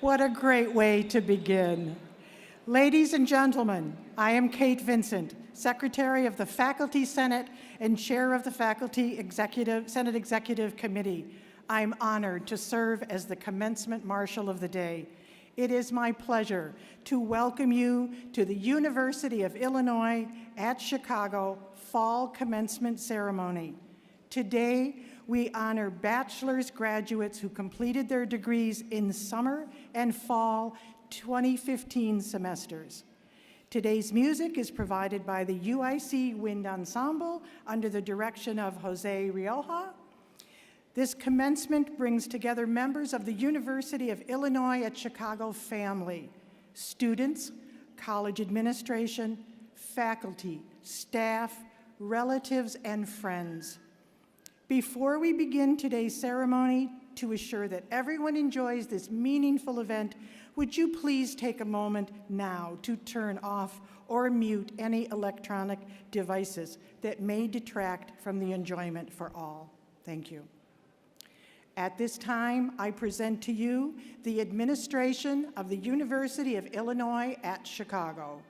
What a great way to begin. Ladies and gentlemen, I am Kate Vincent, Secretary of the Faculty Senate and Chair of the Senate Executive Committee. I'm honored to serve as the Commencement Marshal of the Day. It is my pleasure to welcome you to the University of Illinois at Chicago Fall Commencement Ceremony. Today, we honor bachelor's graduates who completed their degrees in summer and fall 2015 semesters. Today's music is provided by the UIC Wind Ensemble under the direction of Jose Rioja. This commencement brings together members of the University of Illinois at Chicago family, students, college administration, faculty, staff, relatives, and friends. Before we begin today's ceremony, to assure that everyone enjoys this meaningful event, would you please take a moment now to turn off or mute any electronic devices that may detract from the enjoyment for all? Thank you. At this time, I present to you the administration of the University of Illinois at Chicago.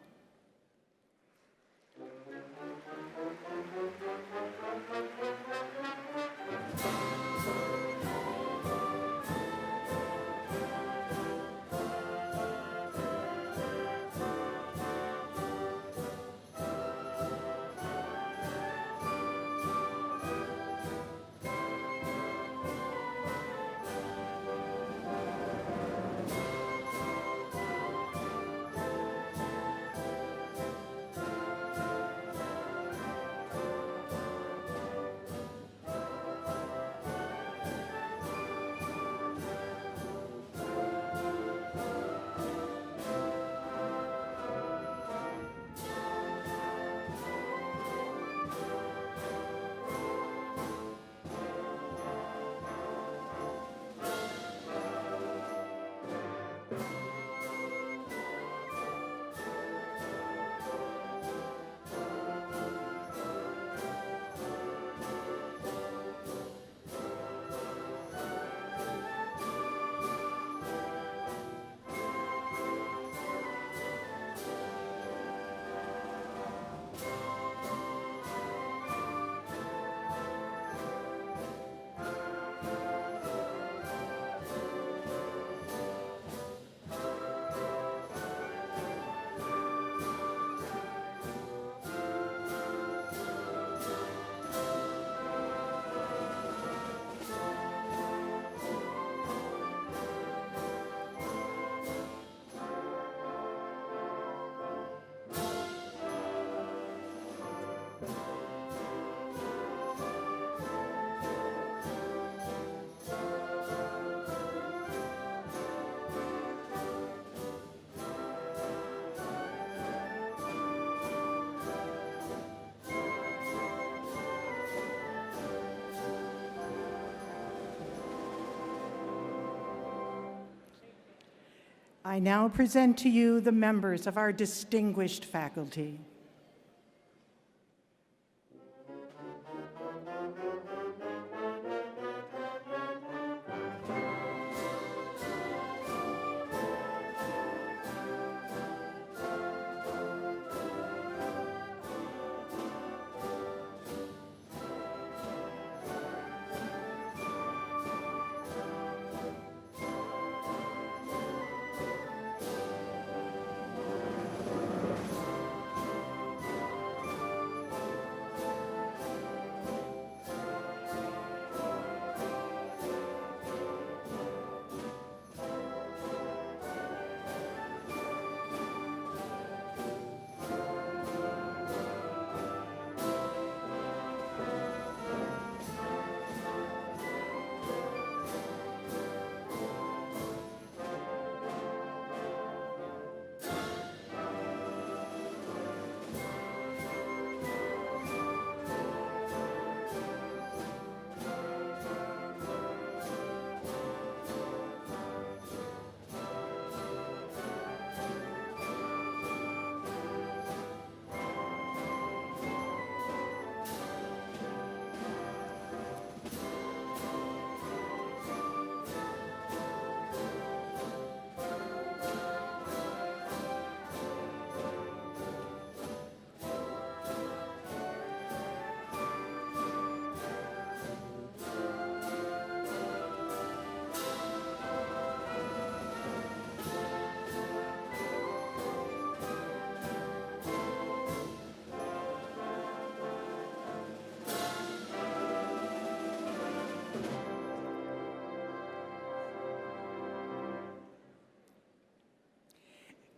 I now present to you the members of our distinguished faculty.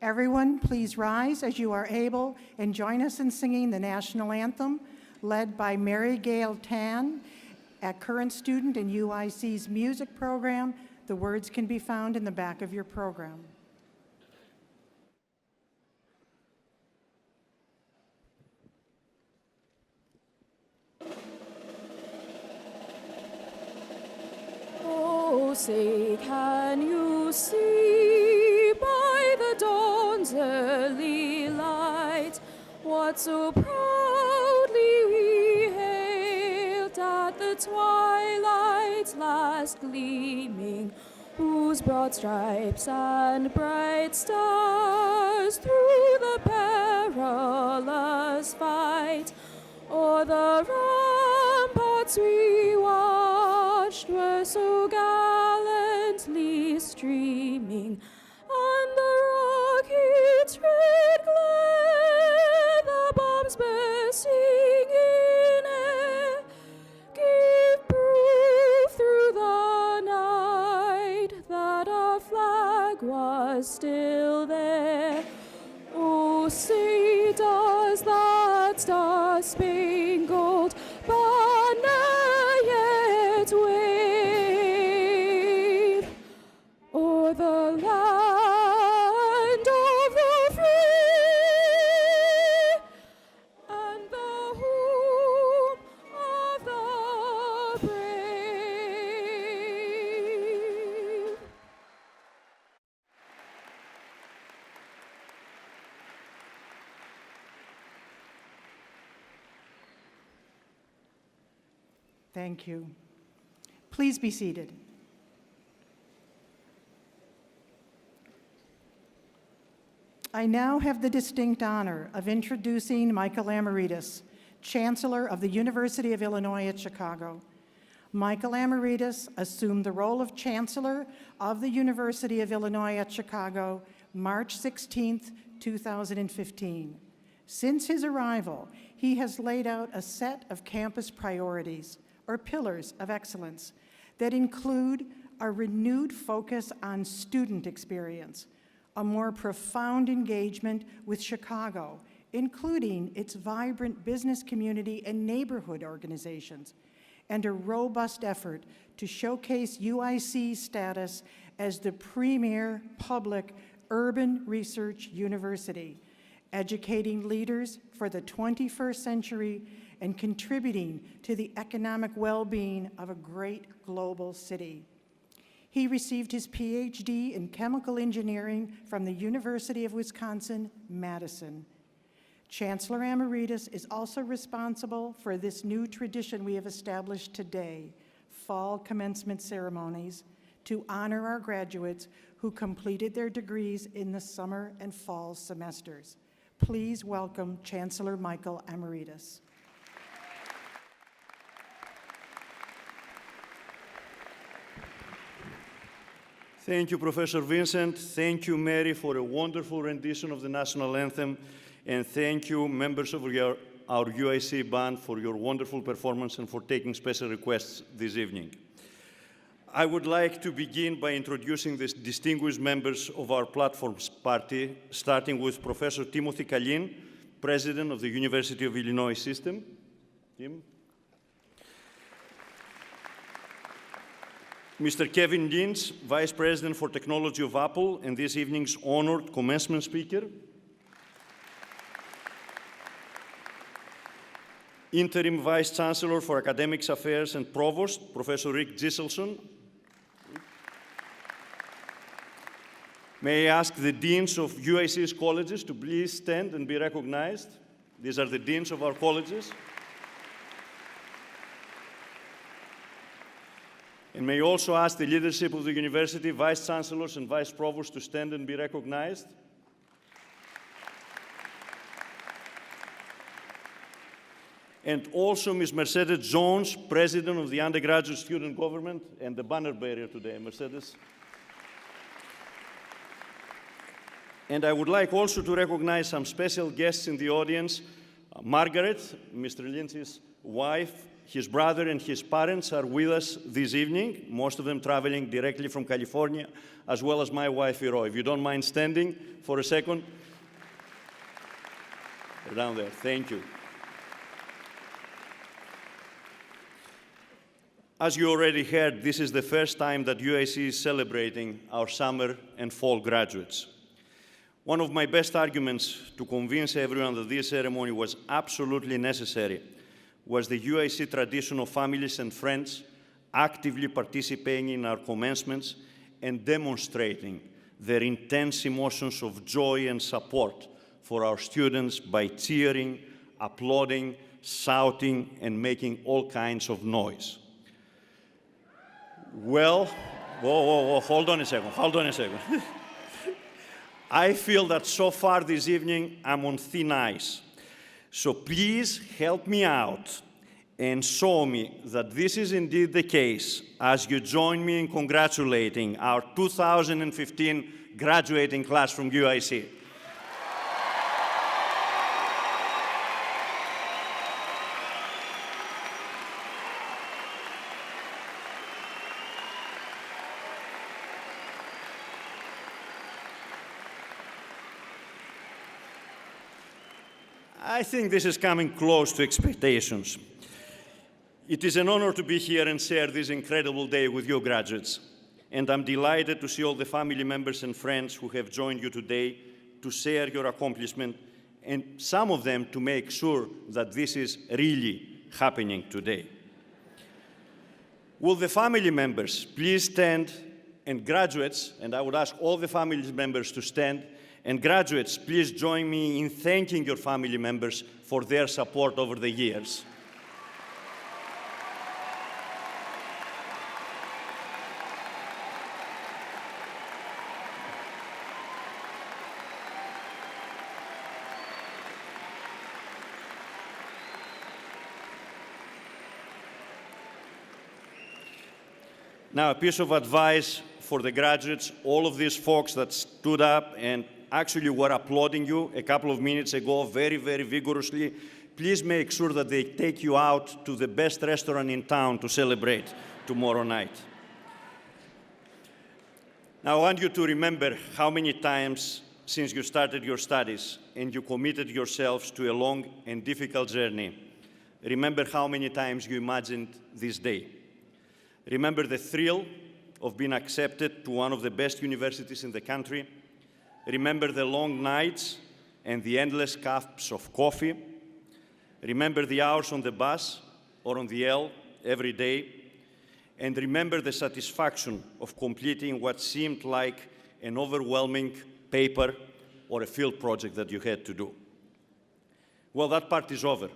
Everyone, please rise as you are able and join us in singing the national anthem, led by Mary Gail Tan, a current student in UIC's music program. The words can be found in the back of your program. Oh, say, can you see by the dawn's early light what so proudly we hailed at the twilight's last gleaming, whose broad stripes and bright stars through the perilous fight o'er the ramparts we watched were so gallantly streaming, and the rocket's red glare, the bombs bursting in air, gave proof through the night that our flag was still there. Oh, say does that star-spangled banner yet wave o'er the land of the free and the home of the brave? Thank you. Please be seated. I now have the distinct honor of introducing Michael Amaritis, Chancellor of the University of Illinois at Chicago. Michael Amaritis assumed the role of Chancellor of the University of Illinois at Chicago March 16, 2015. Since his arrival, he has laid out a set of campus priorities, or pillars of excellence, that include a renewed focus on student experience, a more profound engagement with Chicago, including its vibrant business community and neighborhood organizations, and a robust effort to showcase UIC's status as the premier public urban research university, educating leaders for the 21st century and contributing to the economic well-being of a great global city. He received his PhD in chemical engineering from the University of Wisconsin-Madison. Chancellor Amaritis is also responsible for this new tradition we have established today, fall commencement ceremonies, to honor our graduates who completed their degrees in the summer and fall semesters. Please welcome Chancellor Michael Amaritis. Thank you, Professor Vincent. Thank you, Mary, for a wonderful rendition of the national anthem. And thank you, members of our UIC band, for your wonderful performance and for taking special requests this evening. I would like to begin by introducing the distinguished members of our platform's party, starting with Professor Timothy Kalin, President of the University of Illinois System. Tim. Mr. Kevin Lynch, Vice President for Technology of Apple, and this evening's honored commencement speaker. Interim Vice Chancellor for Academics Affairs and Provost, Professor Rick Giselson. May I ask the deans of UIC's colleges to please stand and be recognized? These are the deans of our colleges. And may I also ask the leadership of the university, vice chancellors and vice provosts, to stand and be recognized. And also Ms. Mercedes Jones, President of the Undergraduate Student Government and the banner bearer today. Mercedes. And I would like also to recognize some special guests in the audience. Margaret, Mr. Lynch's wife, his brother and his parents are with us this evening, most of them traveling directly from California, as well as my wife, Iro. If you don't mind standing for a second. They're down there. Thank you. As you already heard, this is the first time that UIC is celebrating our summer and fall graduates. One of my best arguments to convince everyone that this ceremony was absolutely necessary was the UIC tradition of families and friends actively participating in our commencements and demonstrating their intense emotions of joy and support for our students by cheering, applauding, shouting, and making all kinds of noise. Well, whoa, hold on a second. I feel that so far this evening I'm on thin ice. So please help me out and show me that this is indeed the case as you join me in congratulating our 2015 graduating class from UIC. I think this is coming close to expectations. It is an honor to be here and share this incredible day with you graduates. And I'm delighted to see all the family members and friends who have joined you today to share your accomplishment, and some of them to make sure that this is really happening today. Will the family members please stand, and graduates, and I would ask all the family members to stand, and graduates, please join me in thanking your family members for their support over the years. Now, a piece of advice for the graduates, all of these folks that stood up and actually were applauding you a couple of minutes ago very, very vigorously, please make sure that they take you out to the best restaurant in town to celebrate tomorrow night. Now, I want you to remember how many times since you started your studies and you committed yourselves to a long and difficult journey. Remember how many times you imagined this day. Remember the thrill of being accepted to one of the best universities in the country. Remember the long nights and the endless cups of coffee. Remember the hours on the bus or on the L every day. And remember the satisfaction of completing what seemed like an overwhelming paper or a field project that you had to do. Well, that part is over.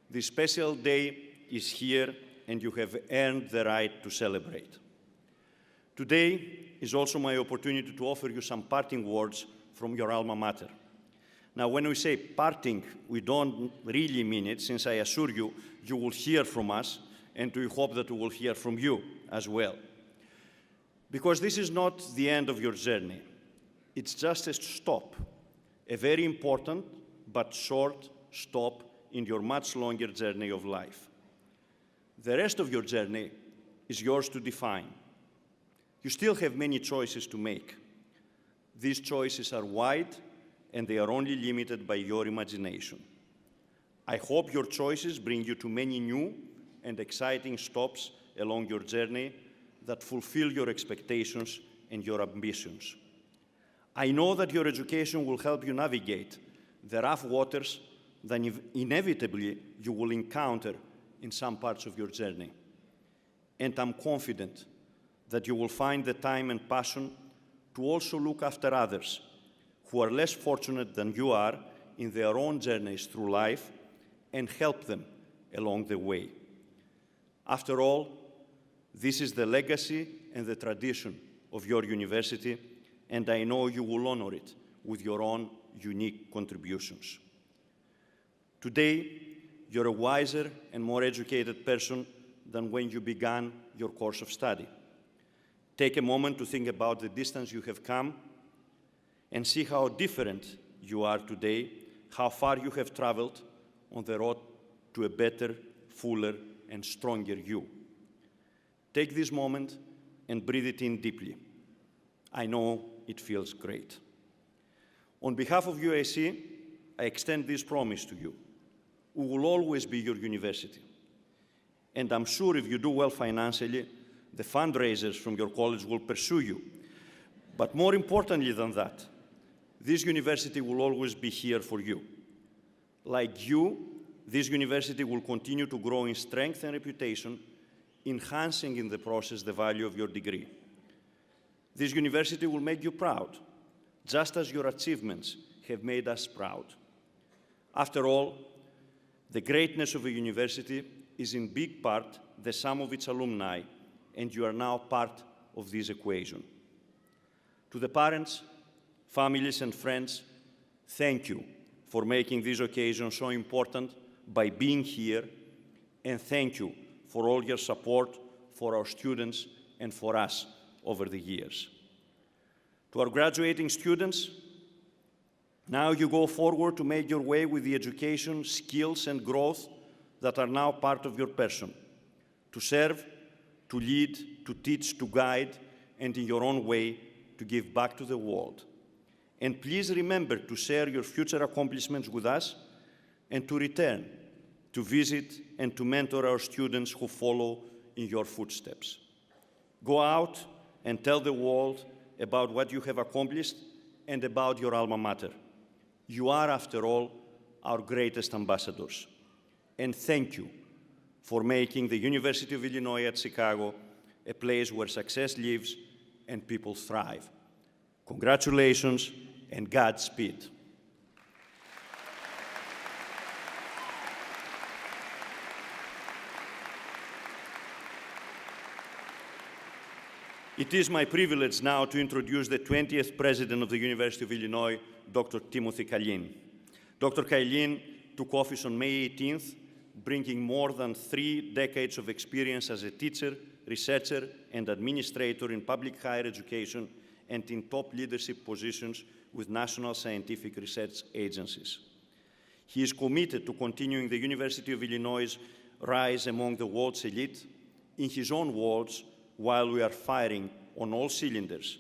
This special day is here, and you have earned the right to celebrate. Today is also my opportunity to offer you some parting words from your alma mater. Now, when we say parting, we don't really mean it, since I assure you, you will hear from us, and we hope that we will hear from you as well. Because this is not the end of your journey. It's just a stop, a very important but short stop in your much longer journey of life. The rest of your journey is yours to define. You still have many choices to make. These choices are wide, and they are only limited by your imagination. I hope your choices bring you to many new and exciting stops along your journey that fulfill your expectations and your ambitions. I know that your education will help you navigate the rough waters that inevitably you will encounter in some parts of your journey. And I'm confident that you will find the time and passion to also look after others who are less fortunate than you are in their own journeys through life and help them along the way. After all, this is the legacy and the tradition of your university, and I know you will honor it with your own unique contributions. Today, you're a wiser and more educated person than when you began your course of study. Take a moment to think about the distance you have come and see how different you are today, how far you have traveled on the road to a better, fuller, and stronger you. Take this moment and breathe it in deeply. I know it feels great. On behalf of UIC, I extend this promise to you. We will always be your university. And I'm sure if you do well financially, the fundraisers from your college will pursue you. But more importantly than that, this university will always be here for you. Like you, this university will continue to grow in strength and reputation, enhancing in the process the value of your degree. This university will make you proud, just as your achievements have made us proud. After all, the greatness of a university is in big part the sum of its alumni, and you are now part of this equation. To the parents, families, and friends, thank you for making this occasion so important by being here, and thank you for all your support for our students and for us over the years. To our graduating students, now you go forward to make your way with the education, skills, and growth that are now part of your person, to serve, to lead, to teach, to guide, and in your own way, to give back to the world. And please remember to share your future accomplishments with us and to return, to visit, and to mentor our students who follow in your footsteps. Go out and tell the world about what you have accomplished and about your alma mater. You are, after all, our greatest ambassadors. And thank you for making the University of Illinois at Chicago a place where success lives and people thrive. Congratulations and Godspeed. It is my privilege now to introduce the 20th President of the University of Illinois, Dr. Timothy Kahlin. Dr. Kahlin took office on May 18th, bringing more than 3 decades of experience as a teacher, researcher, and administrator in public higher education and in top leadership positions with national scientific research agencies. He is committed to continuing the University of Illinois' rise among the world's elite, in his own words, while we are firing on all cylinders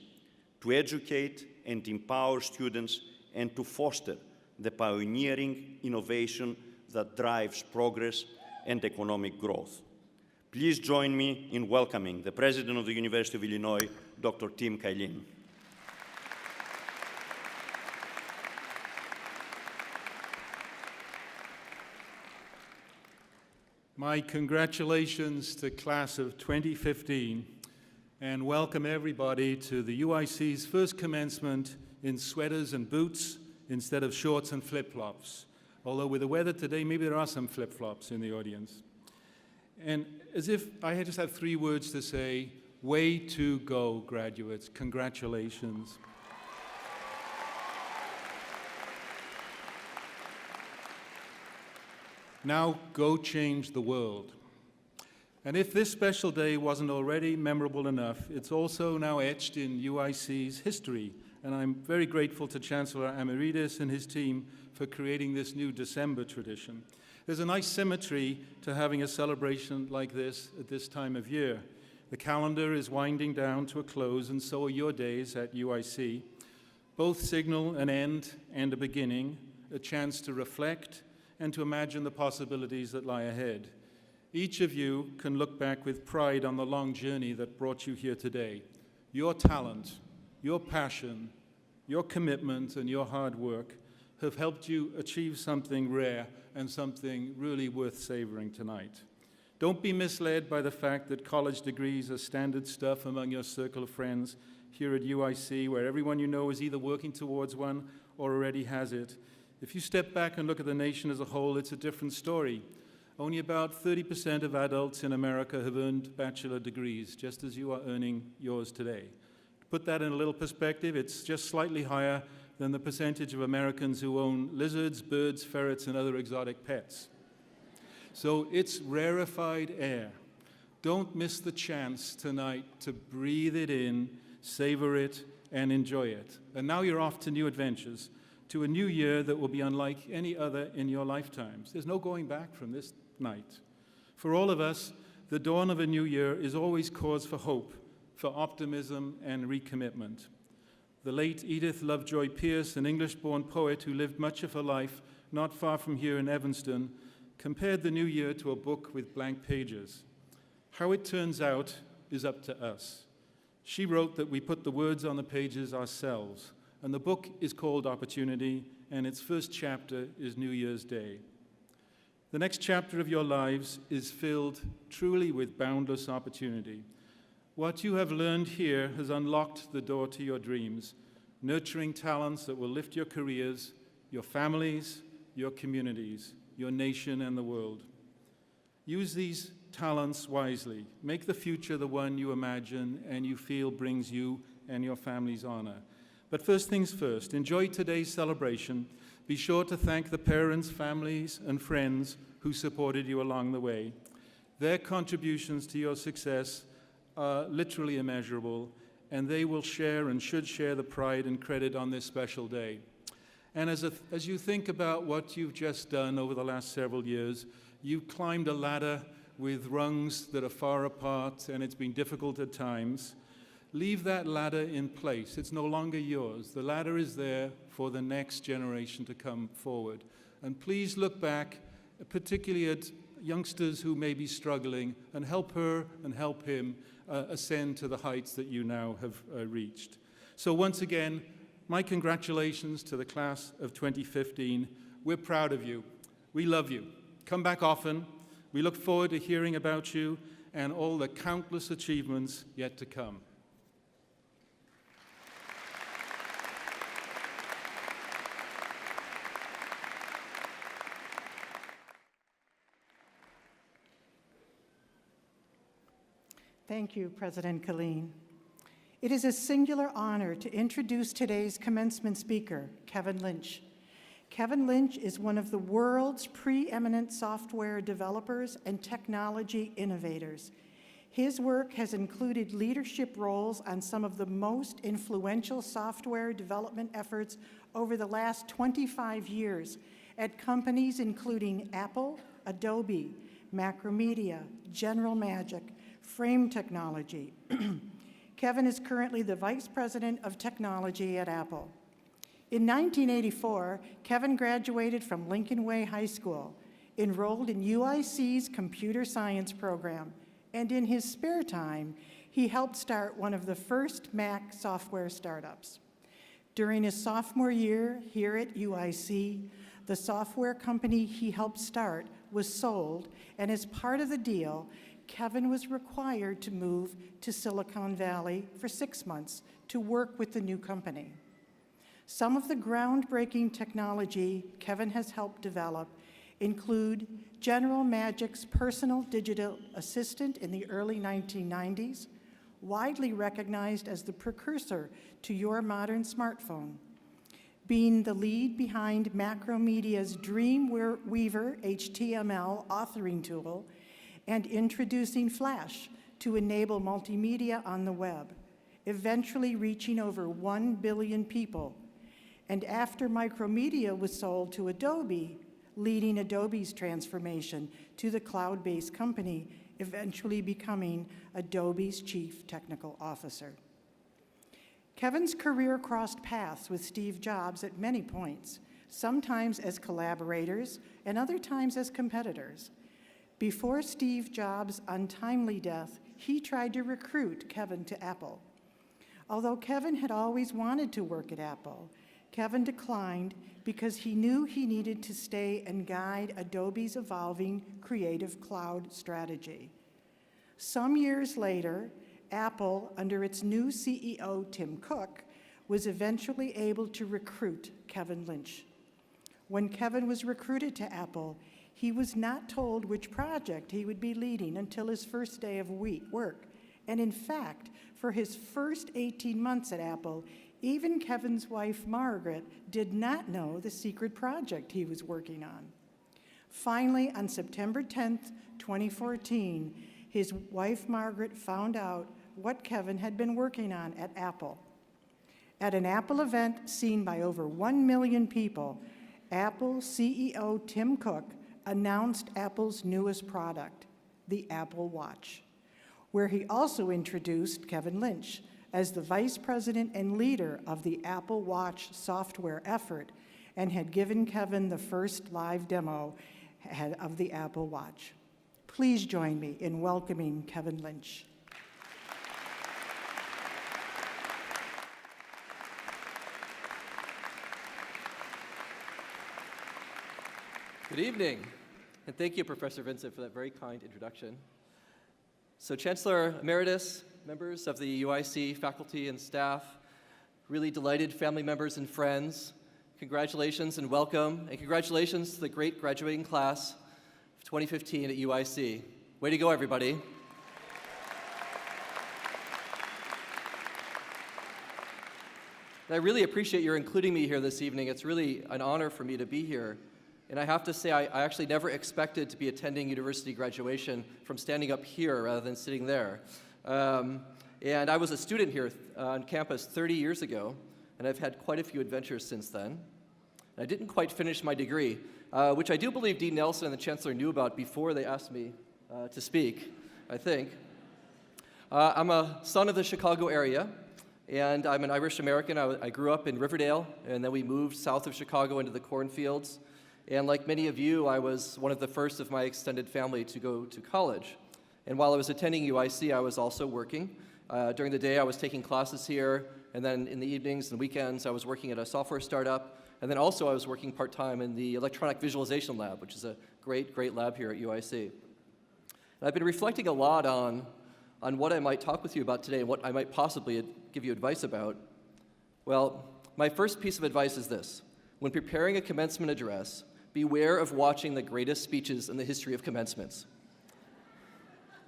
to educate and empower students and to foster the pioneering innovation that drives progress and economic growth. Please join me in welcoming the President of the University of Illinois, Dr. Tim Kahlin. My congratulations to class of 2015 and welcome everybody to the UIC's first commencement in sweaters and boots instead of shorts and flip-flops. Although with the weather today, maybe there are some flip-flops in the audience. And as if I just had 3 words to say, way to go, graduates. Congratulations. Now go change the world. And if this special day wasn't already memorable enough, it's also now etched in UIC's history. And I'm very grateful to Chancellor Emeritus and his team for creating this new December tradition. There's a nice symmetry to having a celebration like this at this time of year. The calendar is winding down to a close, and so are your days at UIC. Both signal an end and a beginning, a chance to reflect and to imagine the possibilities that lie ahead. Each of you can look back with pride on the long journey that brought you here today. Your talent, your passion, your commitment, and your hard work have helped you achieve something rare and something really worth savoring tonight. Don't be misled by the fact that college degrees are standard stuff among your circle of friends here at UIC, where everyone you know is either working towards one or already has it. If you step back and look at the nation as a whole, it's a different story. Only about 30% of adults in America have earned bachelor degrees, just as you are earning yours today. To put that in a little perspective, it's just slightly higher than the percentage of Americans who own lizards, birds, ferrets, and other exotic pets. So it's rarefied air. Don't miss the chance tonight to breathe it in, savor it, and enjoy it. And now you're off to new adventures, to a new year that will be unlike any other in your lifetimes. There's no going back from this night. For all of us, the dawn of a new year is always cause for hope, for optimism and recommitment. The late Edith Lovejoy Pierce, an English-born poet who lived much of her life not far from here in Evanston, compared the new year to a book with blank pages. How it turns out is up to us. She wrote that we put the words on the pages ourselves, and the book is called Opportunity, and its first chapter is New Year's Day. The next chapter of your lives is filled truly with boundless opportunity. What you have learned here has unlocked the door to your dreams, nurturing talents that will lift your careers, your families, your communities, your nation, and the world. Use these talents wisely. Make the future the one you imagine and you feel brings you and your family's honor. But first things first, enjoy today's celebration. Be sure to thank the parents, families, and friends who supported you along the way. Their contributions to your success are literally immeasurable, and they will share and should share the pride and credit on this special day. And as you think about what you've just done over the last several years, you've climbed a ladder with rungs that are far apart, and it's been difficult at times. Leave that ladder in place. It's no longer yours. The ladder is there for the next generation to come forward. And please look back, particularly at youngsters who may be struggling, and help her and help him ascend to the heights that you now have reached. So once again, my congratulations to the class of 2015. We're proud of you. We love you. Come back often. We look forward to hearing about you and all the countless achievements yet to come. Thank you, President Killeen. It is a singular honor to introduce today's commencement speaker, Kevin Lynch. Kevin Lynch is one of the world's preeminent software developers and technology innovators. His work has included leadership roles on some of the most influential software development efforts over the last 25 years at companies including Apple, Adobe, Macromedia, General Magic, Frame Technology. Kevin is currently the Vice President of Technology at Apple. In 1984, Kevin graduated from Lincoln Way High School, enrolled in UIC's computer science program, and in his spare time, he helped start one of the first Mac software startups. During his sophomore year here at UIC, the software company he helped start was sold, and as part of the deal, Kevin was required to move to Silicon Valley for 6 months to work with the new company. Some of the groundbreaking technology Kevin has helped develop include General Magic's personal digital assistant in the early 1990s, widely recognized as the precursor to your modern smartphone, being the lead behind Macromedia's Dreamweaver HTML authoring tool, and introducing Flash to enable multimedia on the web, eventually reaching over 1 billion people. And after Micromedia was sold to Adobe, leading Adobe's transformation to the cloud-based company, eventually becoming Adobe's chief technical officer. Kevin's career crossed paths with Steve Jobs at many points, sometimes as collaborators and other times as competitors. Before Steve Jobs' untimely death, he tried to recruit Kevin to Apple. Although Kevin had always wanted to work at Apple, Kevin declined because he knew he needed to stay and guide Adobe's evolving creative cloud strategy. Some years later, Apple, under its new CEO, Tim Cook, was eventually able to recruit Kevin Lynch. When Kevin was recruited to Apple, he was not told which project he would be leading until his first day of work. And in fact, for his first 18 months at Apple, even Kevin's wife, Margaret, did not know the secret project he was working on. Finally, on September 10th, 2014, his wife, Margaret, found out what Kevin had been working on at Apple. At an Apple event seen by over 1 million people, Apple CEO Tim Cook announced Apple's newest product, the Apple Watch, where he also introduced Kevin Lynch as the vice president and leader of the Apple Watch software effort and had given Kevin the first live demo of the Apple Watch. Please join me in welcoming Kevin Lynch. Good evening, and thank you, Professor Vincent, for that very kind introduction. So Chancellor Emeritus, members of the UIC faculty and staff, really delighted family members and friends, congratulations and welcome, and congratulations to the great graduating class of 2015 at UIC. Way to go, everybody. And I really appreciate your including me here this evening. It's really an honor for me to be here. And I have to say, I actually never expected to be attending university graduation from standing up here rather than sitting there. And I was a student here on campus 30 years ago, and I've had quite a few adventures since then. I didn't quite finish my degree, which I do believe Dean Nelson and the Chancellor knew about before they asked me to speak, I think. I'm a son of the Chicago area, and I'm an Irish American. I grew up in Riverdale, and then we moved south of Chicago into the cornfields. And like many of you, I was one of the first of my extended family to go to college. And while I was attending UIC, I was also working. During the day, I was taking classes here, and then in the evenings and weekends, I was working at a software startup. And then also, I was working part-time in the electronic visualization lab, which is a great, great lab here at UIC. And I've been reflecting a lot on what I might talk with you about today and what I might possibly give you advice about. Well, my first piece of advice is this. When preparing a commencement address, beware of watching the greatest speeches in the history of commencements.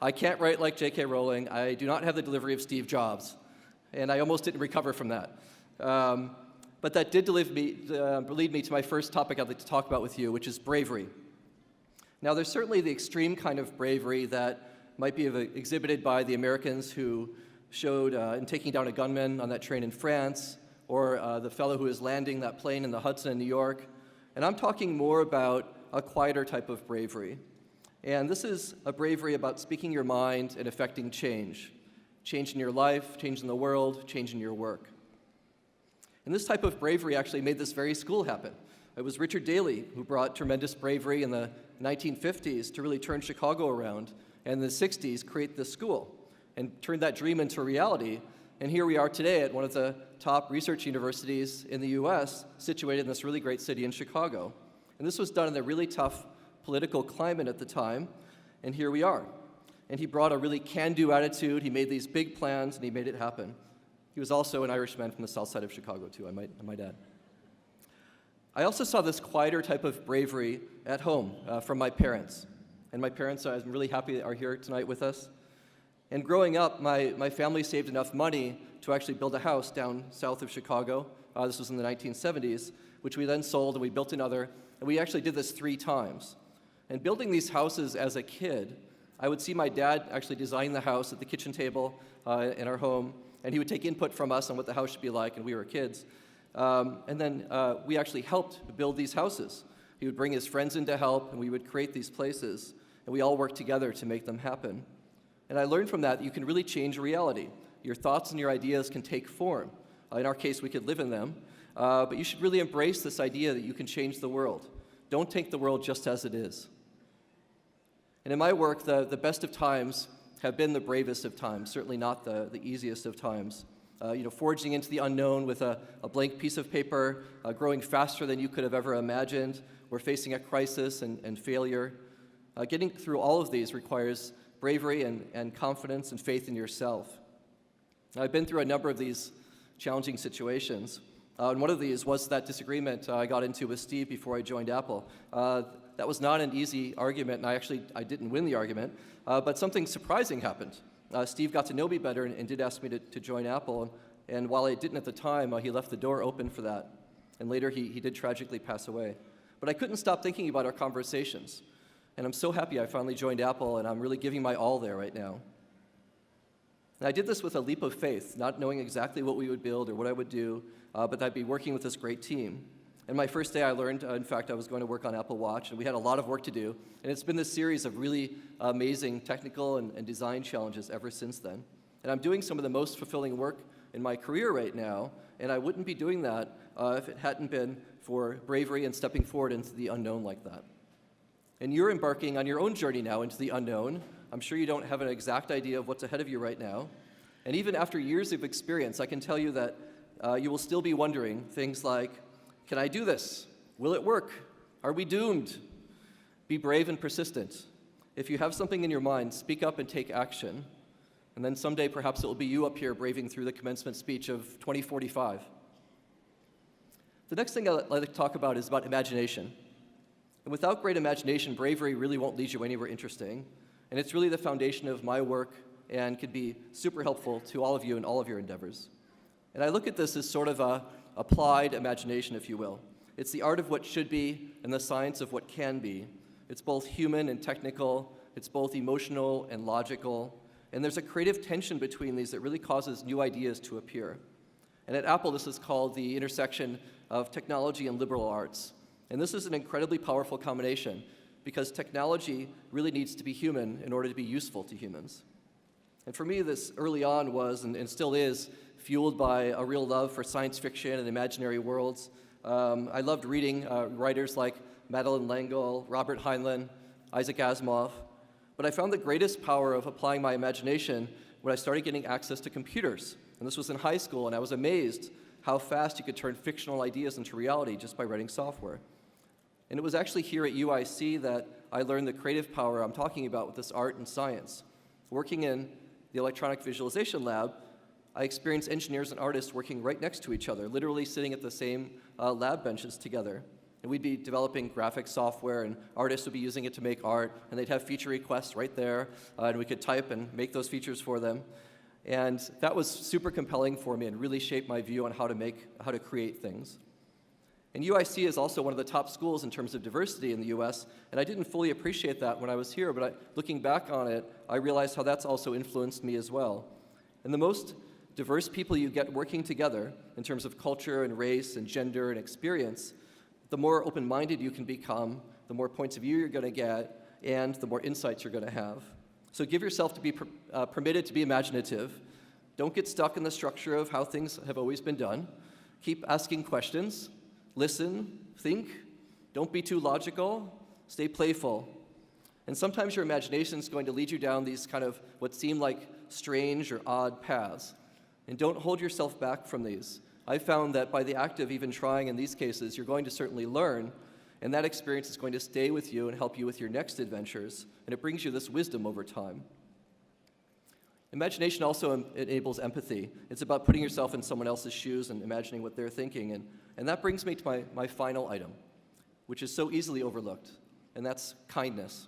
I can't write like J.K. Rowling. I do not have the delivery of Steve Jobs, and I almost didn't recover from that. But that did lead me to my first topic I'd like to talk about with you, which is bravery. Now, there's certainly the extreme kind of bravery that might be exhibited by the Americans who showed in taking down a gunman on that train in France, or the fellow who is landing that plane in the Hudson in New York. And I'm talking more about a quieter type of bravery. And this is a bravery about speaking your mind and affecting change. Change in your life, change in the world, change in your work. And this type of bravery actually made this very school happen. It was Richard Daley who brought tremendous bravery in the 1950s to really turn Chicago around, and in the 60s create this school and turn that dream into a reality. And here we are today at one of the top research universities in the US, situated in this really great city in Chicago. And this was done in a really tough political climate at the time, and here we are. And he brought a really can-do attitude, he made these big plans, and he made it happen. He was also an Irishman from the south side of Chicago, too, I might add. I also saw this quieter type of bravery at home from my parents. And my parents, I'm really happy, are here tonight with us. And growing up, my family saved enough money to actually build a house down south of Chicago. This was in the 1970s, which we then sold, and we built another. And we actually did this 3 times. And building these houses as a kid, I would see my dad actually design the house at the kitchen table in our home, and he would take input from us on what the house should be like, and we were kids. And then we actually helped build these houses. He would bring his friends in to help, and we would create these places, and we all worked together to make them happen. And I learned from that you can really change reality. Your thoughts and your ideas can take form. In our case, we could live in them. But you should really embrace this idea that you can change the world. Don't take the world just as it is. And in my work, the best of times have been the bravest of times, certainly not the easiest of times. Forging into the unknown with a blank piece of paper, growing faster than you could have ever imagined, or facing a crisis and failure. Getting through all of these requires bravery and confidence and faith in yourself. I've been through a number of these challenging situations. And one of these was that disagreement I got into with Steve before I joined Apple. That was not an easy argument, and I didn't win the argument, but something surprising happened. Steve got to know me better and did ask me to join Apple, and while I didn't at the time, he left the door open for that. And later he did tragically pass away. But I couldn't stop thinking about our conversations. And I'm so happy I finally joined Apple, and I'm really giving my all there right now. And I did this with a leap of faith, not knowing exactly what we would build or what I would do, but that I'd be working with this great team. And my first day I learned, in fact, I was going to work on Apple Watch, and we had a lot of work to do. And it's been this series of really amazing technical and design challenges ever since then. And I'm doing some of the most fulfilling work in my career right now, and I wouldn't be doing that if it hadn't been for bravery and stepping forward into the unknown like that. And you're embarking on your own journey now into the unknown. I'm sure you don't have an exact idea of what's ahead of you right now. And even after years of experience, I can tell you that you will still be wondering things like, can I do this? Will it work? Are we doomed? Be brave and persistent. If you have something in your mind, speak up and take action. And then someday perhaps it will be you up here braving through the commencement speech of 2045. The next thing I'd like to talk about is about imagination. And without great imagination, bravery really won't lead you anywhere interesting. And it's really the foundation of my work and could be super helpful to all of you in all of your endeavors. And I look at this as sort of a applied imagination, if you will. It's the art of what should be and the science of what can be. It's both human and technical. It's both emotional and logical. And there's a creative tension between these that really causes new ideas to appear. And at Apple, this is called the intersection of technology and liberal arts. And this is an incredibly powerful combination because technology really needs to be human in order to be useful to humans. And for me, this early on was, and still is, fueled by a real love for science fiction and imaginary worlds. I loved reading writers like Madeleine L'Engle, Robert Heinlein, Isaac Asimov. But I found the greatest power of applying my imagination when I started getting access to computers. And this was in high school, and I was amazed how fast you could turn fictional ideas into reality just by writing software. And it was actually here at UIC that I learned the creative power I'm talking about with this art and science. Working in the electronic visualization lab, I experienced engineers and artists working right next to each other, literally sitting at the same lab benches together. And we'd be developing graphic software, and artists would be using it to make art, and they'd have feature requests right there, and we could type and make those features for them. And that was super compelling for me and really shaped my view on how to create things. And UIC is also one of the top schools in terms of diversity in the US, and I didn't fully appreciate that when I was here, but looking back on it, I realized how that's also influenced me as well. And the most diverse people you get working together in terms of culture and race and gender and experience, the more open-minded you can become, the more points of view you're going to get, and the more insights you're going to have. So give yourself to be permitted to be imaginative. Don't get stuck in the structure of how things have always been done. Keep asking questions. Listen, think, don't be too logical, stay playful. And sometimes your imagination is going to lead you down these kind of what seem like strange or odd paths. And don't hold yourself back from these. I found that by the act of even trying in these cases, you're going to certainly learn, and that experience is going to stay with you and help you with your next adventures, and it brings you this wisdom over time. Imagination also enables empathy. It's about putting yourself in someone else's shoes and imagining what they're thinking. And that brings me to my final item, which is so easily overlooked, and that's kindness.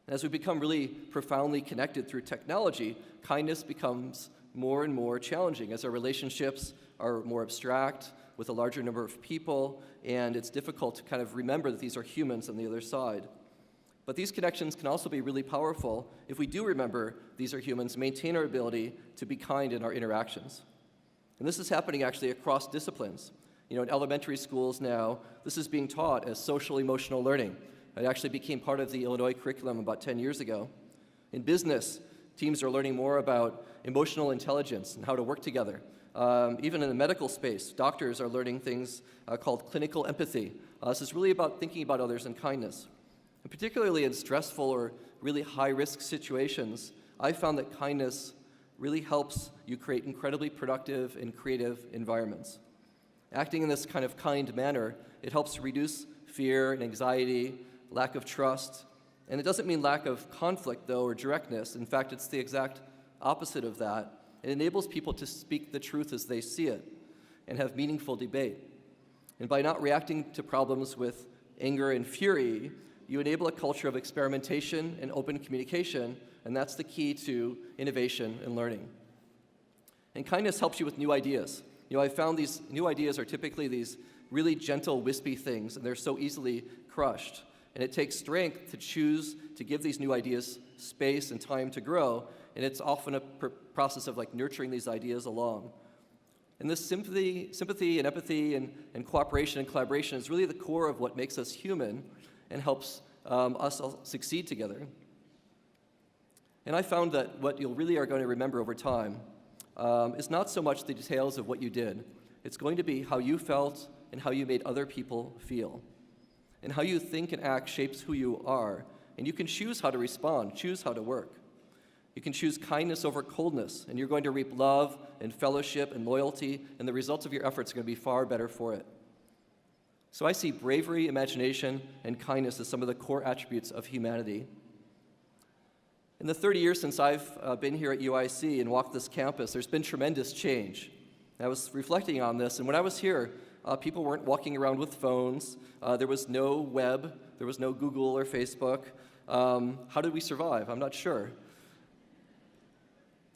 And as we become really profoundly connected through technology, kindness becomes more and more challenging as our relationships are more abstract with a larger number of people, and it's difficult to kind of remember that these are humans on the other side. But these connections can also be really powerful if we do remember these are humans, maintain our ability to be kind in our interactions. And this is happening actually across disciplines. You know, in elementary schools now, this is being taught as social-emotional learning. It actually became part of the Illinois curriculum about 10 years ago. In business, teams are learning more about emotional intelligence and how to work together. Even in the medical space, doctors are learning things called clinical empathy. This is really about thinking about others in kindness. And particularly in stressful or really high-risk situations, I found that kindness really helps you create incredibly productive and creative environments. Acting in this kind of kind manner, it helps to reduce fear and anxiety, lack of trust, and it doesn't mean lack of conflict, though, or directness. In fact, it's the exact opposite of that. It enables people to speak the truth as they see it and have meaningful debate. And by not reacting to problems with anger and fury, you enable a culture of experimentation and open communication, and that's the key to innovation and learning. And kindness helps you with new ideas. You know, I found these new ideas are typically these really gentle, wispy things, and they're so easily crushed. And it takes strength to choose to give these new ideas space and time to grow, and it's often a process of like nurturing these ideas along. And this sympathy and empathy and cooperation and collaboration is really the core of what makes us human and helps us all succeed together. And I found that what you really are going to remember over time is not so much the details of what you did. It's going to be how you felt and how you made other people feel. And how you think and act shapes who you are. And you can choose how to respond, choose how to work. You can choose kindness over coldness, and you're going to reap love and fellowship and loyalty, and the results of your efforts are going to be far better for it. So I see bravery, imagination, and kindness as some of the core attributes of humanity. In the 30 years since I've been here at UIC and walked this campus, there's been tremendous change. I was reflecting on this, and when I was here, people weren't walking around with phones. There was no web. There was no Google or Facebook. How did we survive? I'm not sure.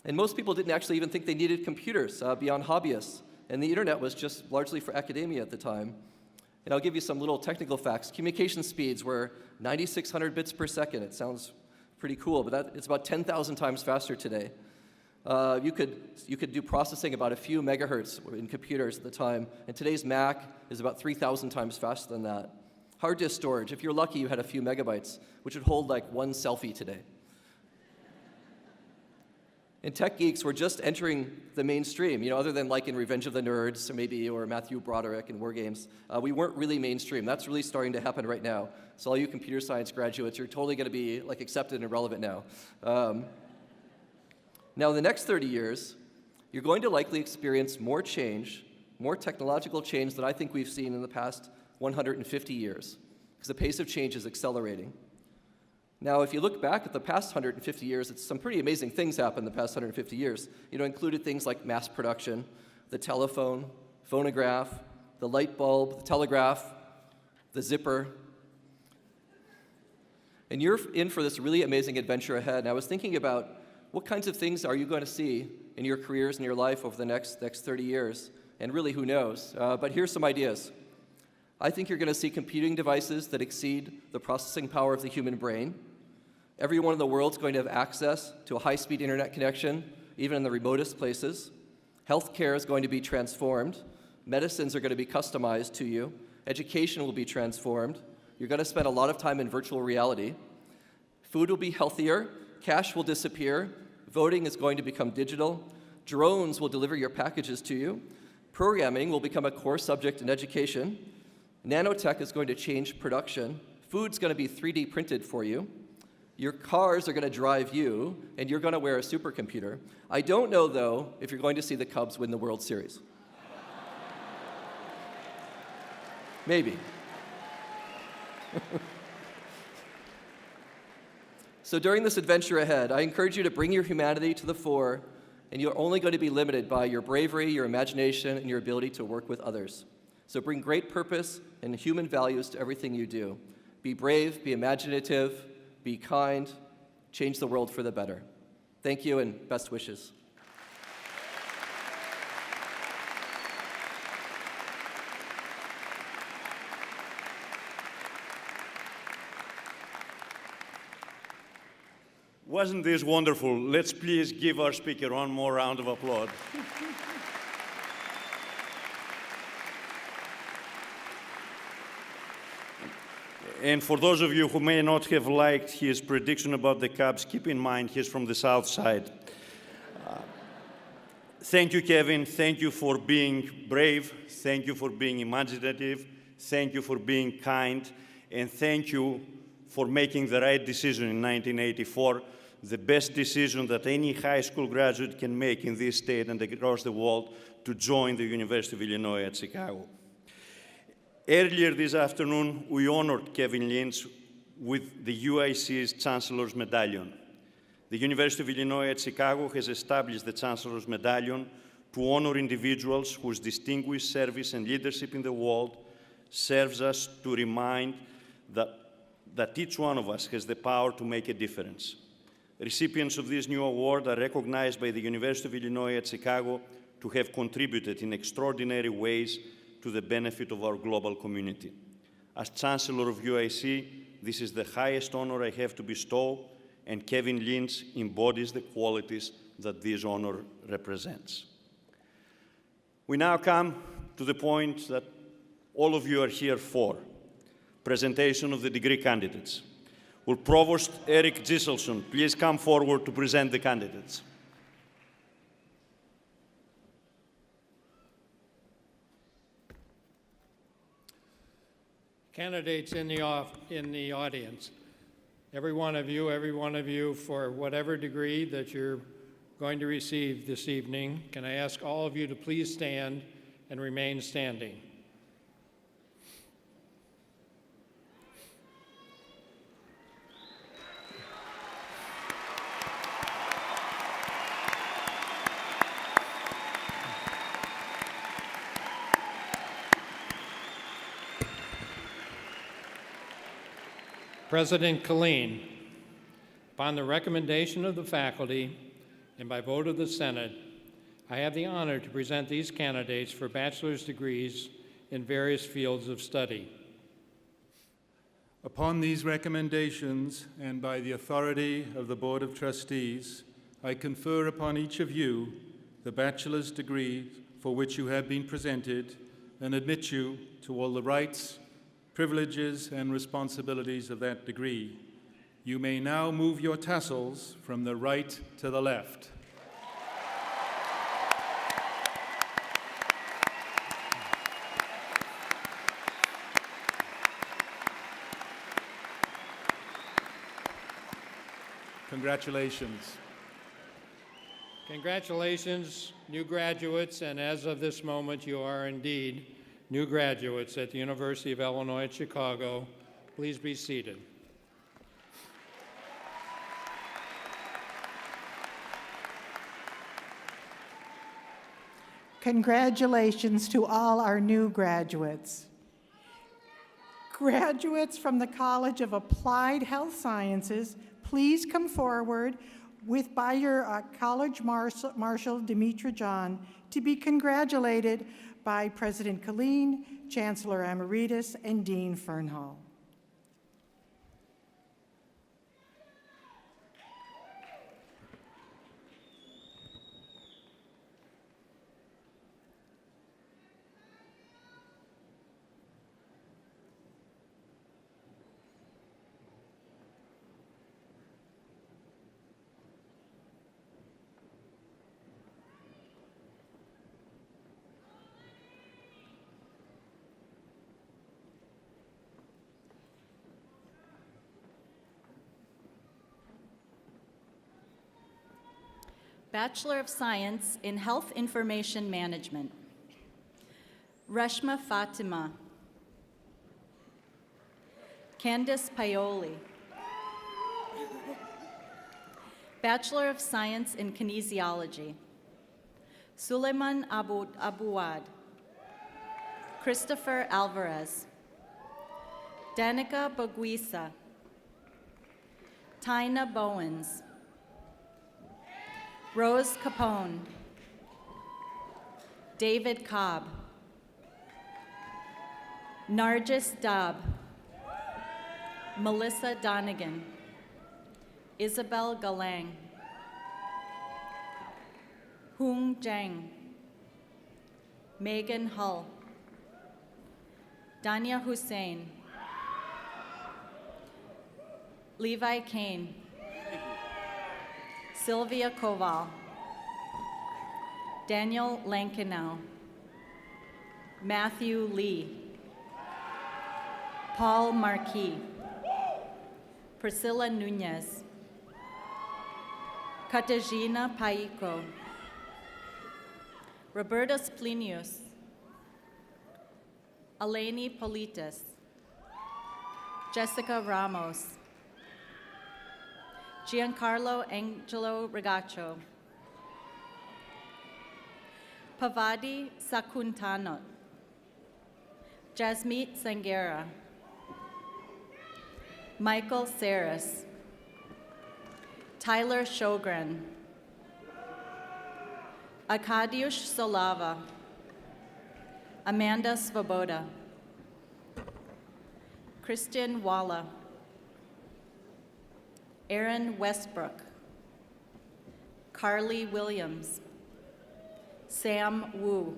And most people didn't actually even think they needed computers beyond hobbyists. And the internet was just largely for academia at the time. And I'll give you some little technical facts. Communication speeds were 9,600 bits per second. It sounds pretty cool, but it's about 10,000 times faster today. You could do processing about a few megahertz in computers at the time, and today's Mac is about 3,000 times faster than that. Hard disk storage, if you're lucky, you had a few megabytes, which would hold like one selfie today. And tech geeks were just entering the mainstream, other than like in Revenge of the Nerds, or Matthew Broderick in War Games. We weren't really mainstream. That's really starting to happen right now. So all you computer science graduates, you're totally going to be like accepted and relevant now. Now, in the next 30 years, you're going to likely experience more change, more technological change than I think we've seen in the past 150 years, because the pace of change is accelerating. Now, if you look back at the past 150 years, some pretty amazing things happened in the past 150 years. Included things like mass production, the telephone, phonograph, the light bulb, the telegraph, the zipper. And you're in for this really amazing adventure ahead. And I was thinking about what kinds of things are you going to see in your careers and your life over the next 30 years? And really, who knows? But here's some ideas. I think you're going to see computing devices that exceed the processing power of the human brain. Everyone in the world is going to have access to a high-speed internet connection, even in the remotest places. Healthcare is going to be transformed. Medicines are going to be customized to you. Education will be transformed. You're going to spend a lot of time in virtual reality. Food will be healthier. Cash will disappear. Voting is going to become digital. Drones will deliver your packages to you. Programming will become a core subject in education. Nanotech is going to change production. Food's going to be 3D printed for you. Your cars are going to drive you, and you're going to wear a supercomputer. I don't know, though, if you're going to see the Cubs win the World Series. Maybe. So during this adventure ahead, I encourage you to bring your humanity to the fore, and you're only going to be limited by your bravery, your imagination, and your ability to work with others. So bring great purpose and human values to everything you do. Be brave, be imaginative, be kind, change the world for the better. Thank you, and best wishes. Wasn't this wonderful? Let's please give our speaker one more round of applause. And for those of you who may not have liked his prediction about the Cubs, keep in mind he's from the South Side. Thank you, Kevin. Thank you for being brave. Thank you for being imaginative. Thank you for being kind. And thank you for making the right decision in 1984, the best decision that any high school graduate can make in this state and across the world, to join the University of Illinois at Chicago. Earlier this afternoon, we honored Kevin Lynch with the UIC's Chancellor's Medallion. The University of Illinois at Chicago has established the Chancellor's Medallion to honor individuals whose distinguished service and leadership in the world serves us to remind that each one of us has the power to make a difference. Recipients of this new award are recognized by the University of Illinois at Chicago to have contributed in extraordinary ways to the benefit of our global community. As Chancellor of UIC, this is the highest honor I have to bestow, and Kevin Lynch embodies the qualities that this honor represents. We now come to the point that all of you are here for, presentation of the degree candidates. Will Provost Eric Giselson please come forward to present the candidates? Candidates in the audience, every one of you, for whatever degree that you're going to receive this evening, can I ask all of you to please stand and remain standing? President Killeen, upon the recommendation of the faculty and by vote of the Senate, I have the honor to present these candidates for bachelor's degrees in various fields of study. Upon these recommendations and by the authority of the Board of Trustees, I confer upon each of you the bachelor's degree for which you have been presented and admit you to all the rights, privileges, and responsibilities of that degree. You may now move your tassels from the right to the left. Congratulations. Congratulations, new graduates, and as of this moment, you are indeed new graduates at the University of Illinois at Chicago. Please be seated. Congratulations to all our new graduates. Graduates from the College of Applied Health Sciences, please come forward by your College Marshal, Demetra John, to be congratulated by President Killeen, Chancellor Emeritus, and Dean Fernhall. Bachelor of Science in Health Information Management. Reshma Fatima. Candice Paoli. Bachelor of Science in Kinesiology. Suleiman Abuad. Christopher Alvarez. Danica Baguisa. Tina Bowens. Rose Capone. David Cobb. Nargis Dabb. Melissa Donegan. Isabel Galang. Hung Zhang. Megan Hull. Danya Hussein. Levi Kane. Sylvia Koval. Daniel Lankinow. Matthew Lee. Paul Marquis. Priscilla Nunez. Katarzyna Paiko. Roberta Splinius. Eleni Politis. Jessica Ramos. Giancarlo Angelo Ragaccio. Pavadi Sakuntano. Jasmeet Sangera. Michael Saris. Tyler Sjogren. Arkadiusz Solava. Amanda Svoboda. Christian Walla. Aaron Westbrook. Carly Williams. Sam Wu.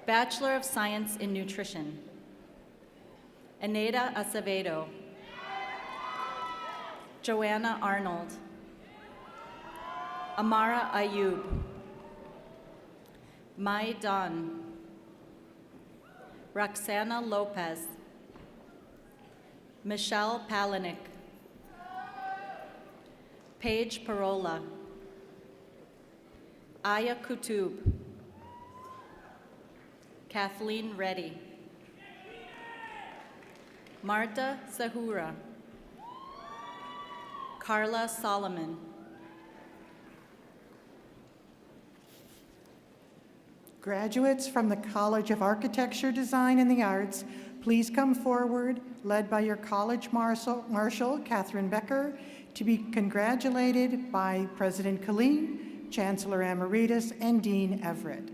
Bachelor of Science in Nutrition. Aneda Acevedo. Joanna Arnold. Amara Ayub. Mai Don. Roxana Lopez. Michelle Palaniuk. Paige Parola. Aya Kutub. Kathleen Reddy. Marta Sahura. Carla Solomon. Graduates from the College of Architecture, Design, and the Arts, please come forward, led by your College Marshal, Catherine Becker, to be congratulated by President Killeen, Chancellor Emeritus, and Dean Everett.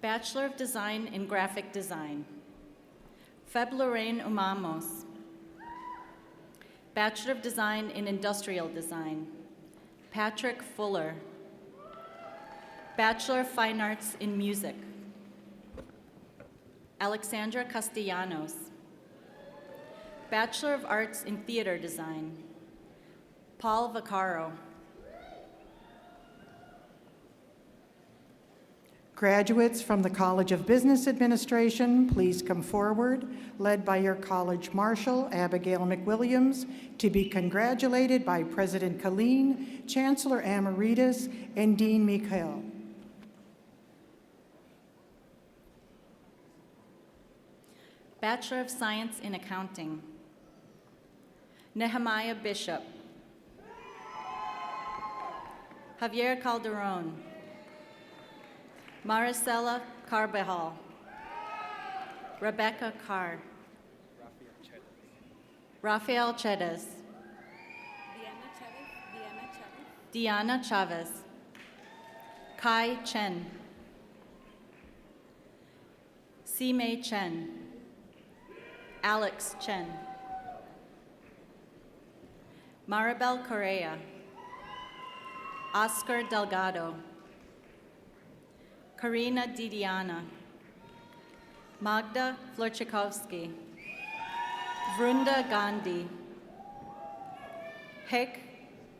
Bachelor of Design in Graphic Design. Feb Lorraine Umamos. Bachelor of Design in Industrial Design. Patrick Fuller. Bachelor of Fine Arts in Music. Alexandra Castellanos. Bachelor of Arts in Theater Design. Paul Vaccaro. Graduates from the College of Business Administration, please come forward, led by your College Marshal, Abigail McWilliams, to be congratulated by President Killeen, Chancellor Emeritus, and Dean Mikhail. Bachelor of Science in Accounting. Nehemiah Bishop. Javier Calderon. Maricela Carbajal. Rebecca Carr. Rafael Chedes. Diana Chavez. Kai Chen. Simei Chen. Alex Chen. Maribel Correa. Oscar Delgado. Karina Didiana. Magda Florchikovsky. Vrunda Gandhi. Hek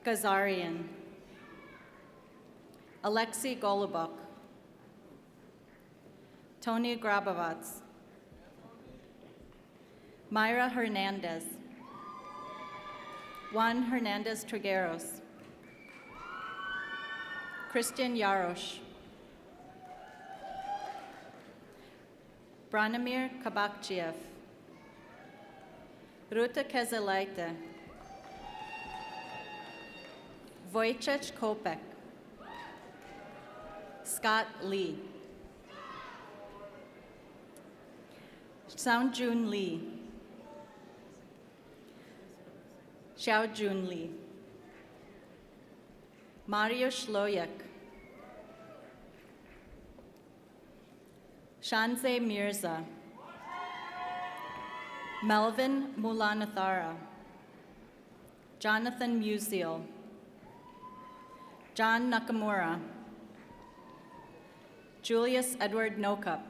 Gazarian. Alexei Golubok. Tony Grabovats. Myra Hernandez. Juan Hernandez Trigueros. Christian Yarosh. Branimir Kabakchiev. Ruta Kezelaite. Wojciech Kopek. Scott Lee. Soundjun Lee. Xiaojun Lee. Mario Shloyak. Shanze Mirza. Melvin Mulanathara. Jonathan Musial. John Nakamura. Julius Edward Nokup.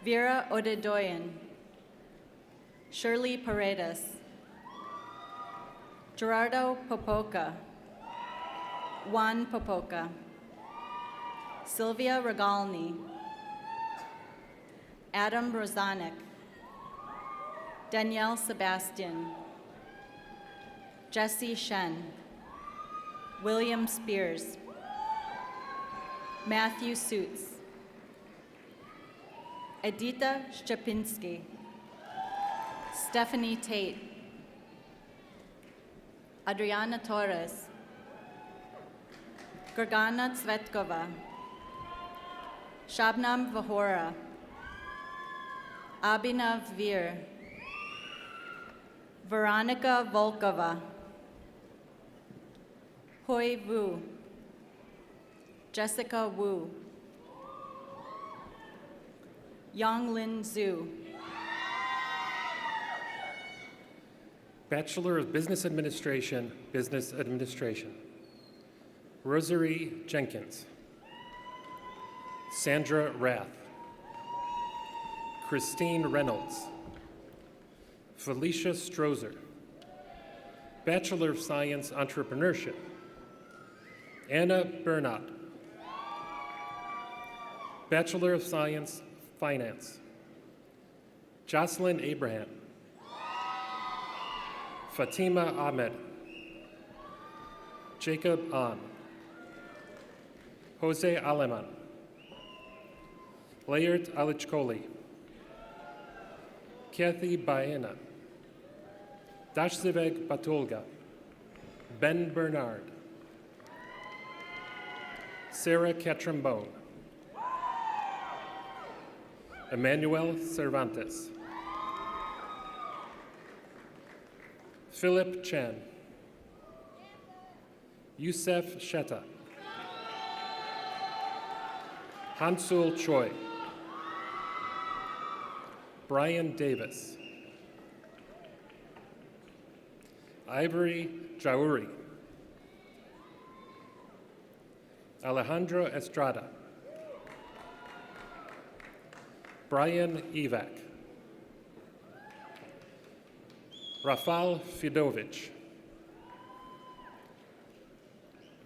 Vera Odedoyan. Shirley Paredes. Gerardo Popoca. Juan Popoca. Sylvia Regalny. Adam Rozanek. Danielle Sebastian. Jesse Shen. William Spears. Matthew Suits. Edita Szczepinski. Stephanie Tate. Adriana Torres. Gorgana Tsvetkova. Shabnam Vahora. Abhinav Veer. Veronica Volkova. Hoi Wu. Jessica Wu. Yonglin Zhu. Bachelor of Business Administration, Rosary Jenkins. Sandra Rath. Christine Reynolds. Felicia Strozer. Bachelor of Science, Entrepreneurship. Anna Bernat. Bachelor of Science, Finance. Jocelyn Abraham. Fatima Ahmed. Jacob Ahn. Jose Aleman. Layert Alichkoli. Kathy Baena. Dashziveg Batolga. Ben Bernard. Sarah Catrambone. Emmanuel Cervantes. Philip Chen. Youssef Shetta. Hansul Choi. Brian Davis. Ivory Jauri. Alejandro Estrada. Brian Evak. Rafal Fidovich.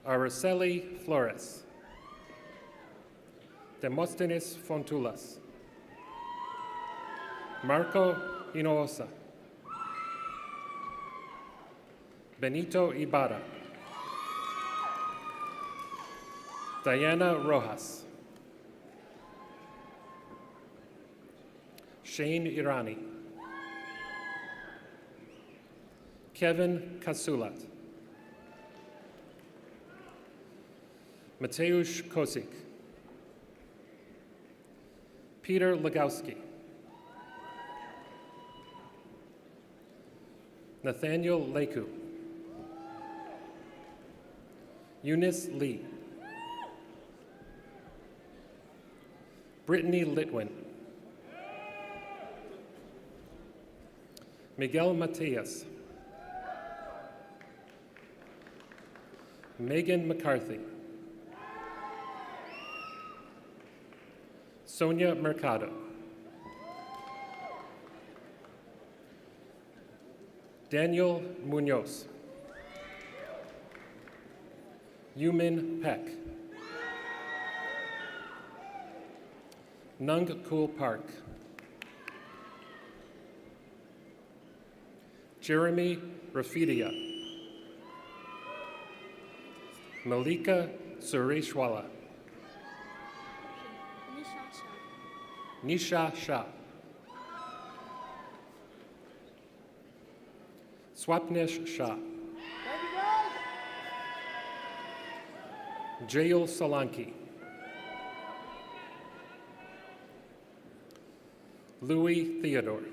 Araceli Flores. Demosthenes Fontulas. Marco Inoosa. Benito Ibarra. Diana Rojas. Shane Irani. Kevin Kasulat. Mateusz Kosik. Peter Legowski. Nathaniel Leku. Eunice Lee. Brittany Litwin. Miguel Matias. Megan McCarthy. Sonia Mercado. Daniel Munoz. Yumin Peck. Nung Kul Park. Jeremy Rafidia. Malika Sureshwala. Nisha Shah. Swapnesh Shah. Jael Solanki. Louis Theodore.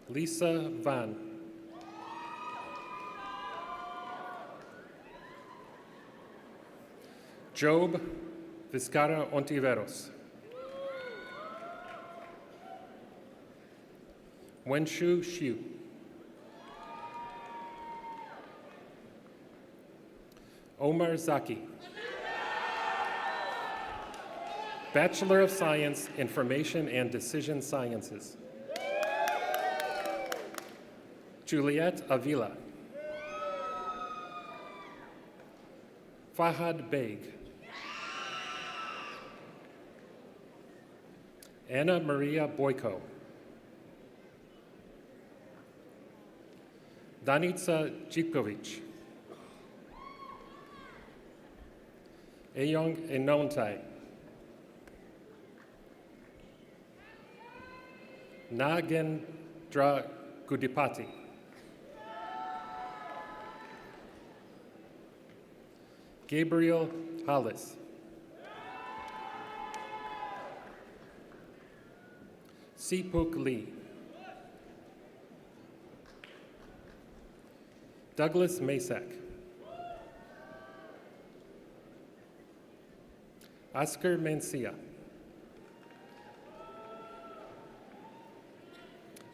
Lisa Van. Job Vizcarra Ontiveros. Wenshu Xiu. Omar Zaki. Bachelor of Science, Information and Decision Sciences. Juliette Avila. Fahad Beg. Anna Maria Boyko. Danica Jipkovic. Eyong Enontai. Nagendra Gudipati. Gabriel Hollis. Sipuk Lee. Douglas Masak. Oscar Mencia.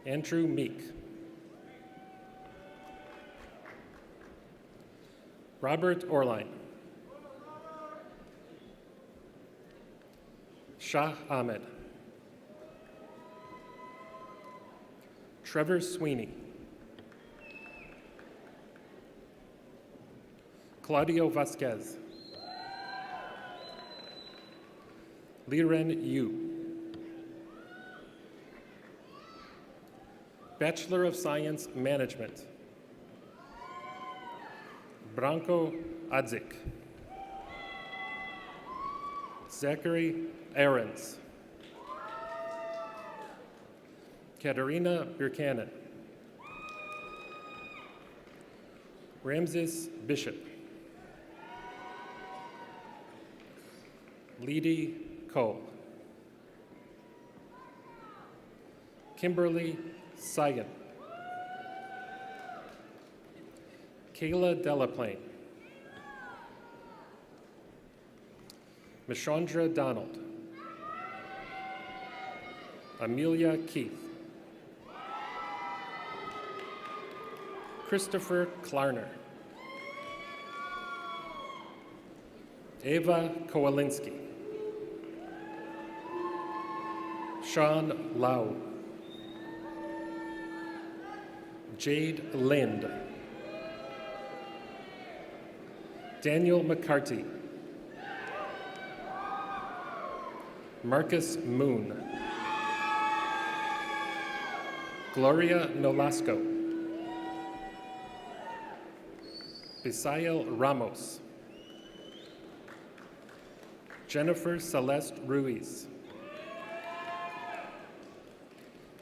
Andrew Meek. Robert Orline. Shah Ahmed. Trevor Sweeney. Claudio Vasquez. Liren Yu. Bachelor of Science Management. Branko Adzik. Zachary Ahrens. Katerina Buchanan. Ramses Bishop. Leedy Cole. Kimberly Seigan. Kayla Delaplane. Mishandra Donald. Amelia Keith. Christopher Klarner. Ava Kowalinsky. Sean Lau. Jade Lind. Daniel McCarty. Marcus Moon. Gloria Nolasco. Bisael Ramos. Jennifer Celeste Ruiz.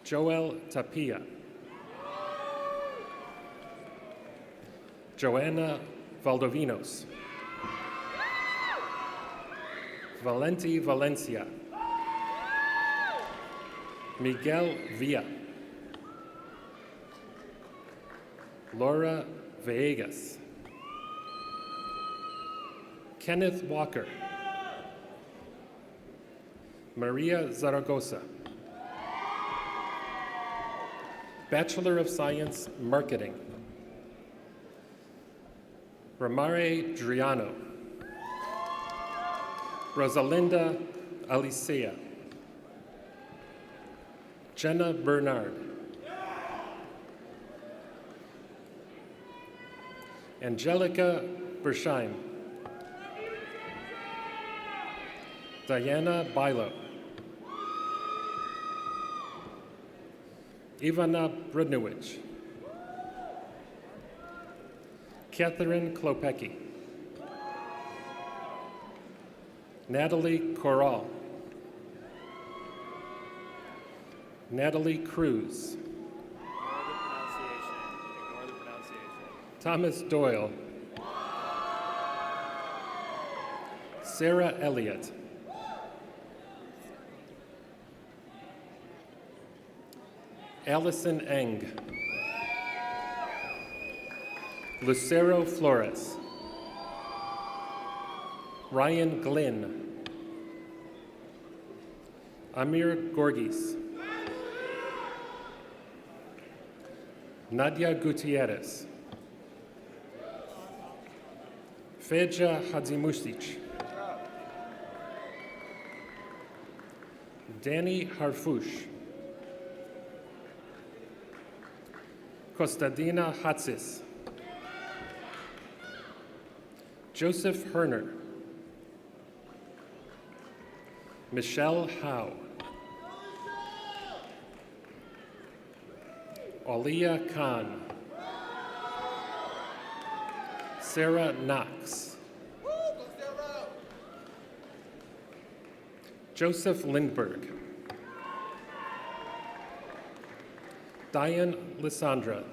Joel Tapia. Joanna Valdovinos. Valenti Valencia. Miguel Villa. Laura Villegas. Kenneth Walker. Maria Zaragoza. Bachelor of Science Marketing. Ramare Driano. Rosalinda Alicea. Jenna Bernard. Angelica Bersheim. Diana Bilo. Ivana Brudnowicz. Catherine Klopecki. Natalie Corral. Natalie Cruz. Ignore the pronunciation. Thomas Doyle. Sarah Elliott. Allison Eng. Lucero Flores. Ryan Glynn. Amir Gorgis. Nadia Gutierrez. Feja Hadzimusic. Danny Harfouche. Kostadina Hatsis. Joseph Herner. Michelle Howe. Alia Khan. Sarah Knox. Joseph Lindberg. Diane Lysandra.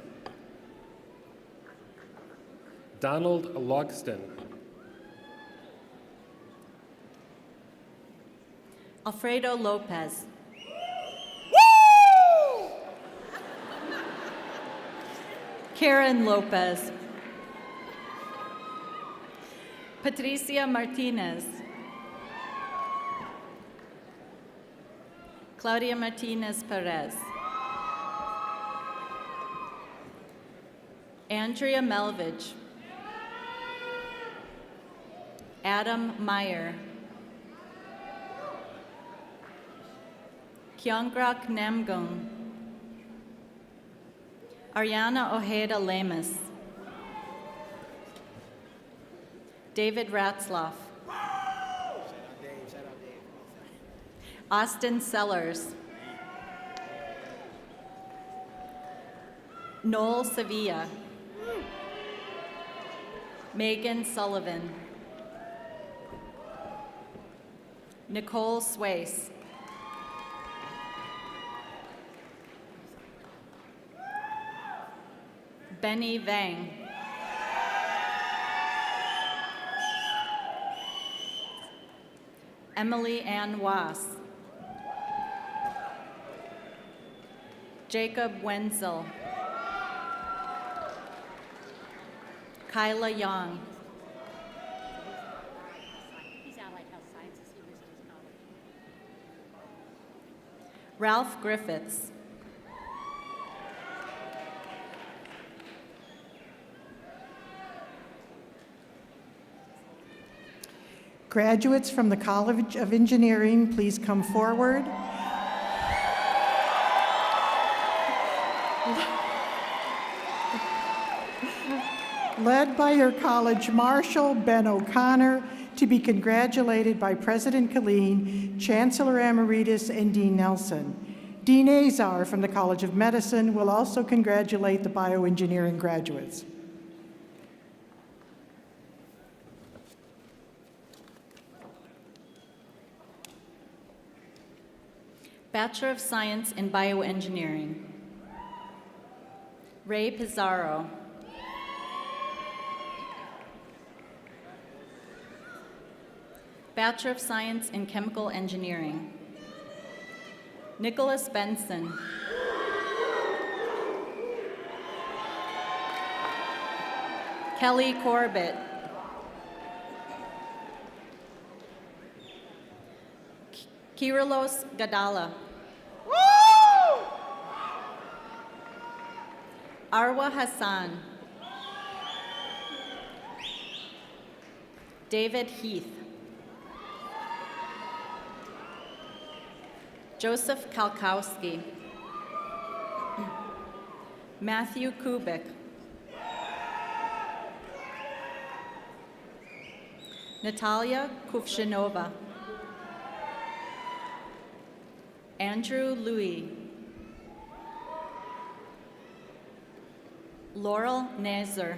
Donald Logston. Alfredo Lopez. Karen Lopez. Patricia Martinez. Claudia Martinez Perez. Andrea Melvidge. Adam Meyer. Kyungrak Namgung. Ariana Ojeda Lemus. David Ratzloff. Austin Sellers. Noel Sevilla. Megan Sullivan. Nicole Swace. Benny Vang. Emily Ann Was. Jacob Wenzel. Kyla Young. He's Allied Health Sciences. He visited college. Ralph Griffiths. Graduates from the College of Engineering, please come forward. Led by your college marshal, Ben O'Connor, to be congratulated by President Killeen, Chancellor Emeritus, and Dean Nelson. Dean Azar from the College of Medicine will also congratulate the bioengineering graduates. Bachelor of Science in Bioengineering. Ray Pizarro. Bachelor of Science in Chemical Engineering. Nicholas Benson. Kelly Corbett. Kyrilos Gadala. Arwa Hassan. David Heath. Joseph Kalkowski. Matthew Kubik. Natalia Kuvshinova. Andrew Louis. Laurel Nazer.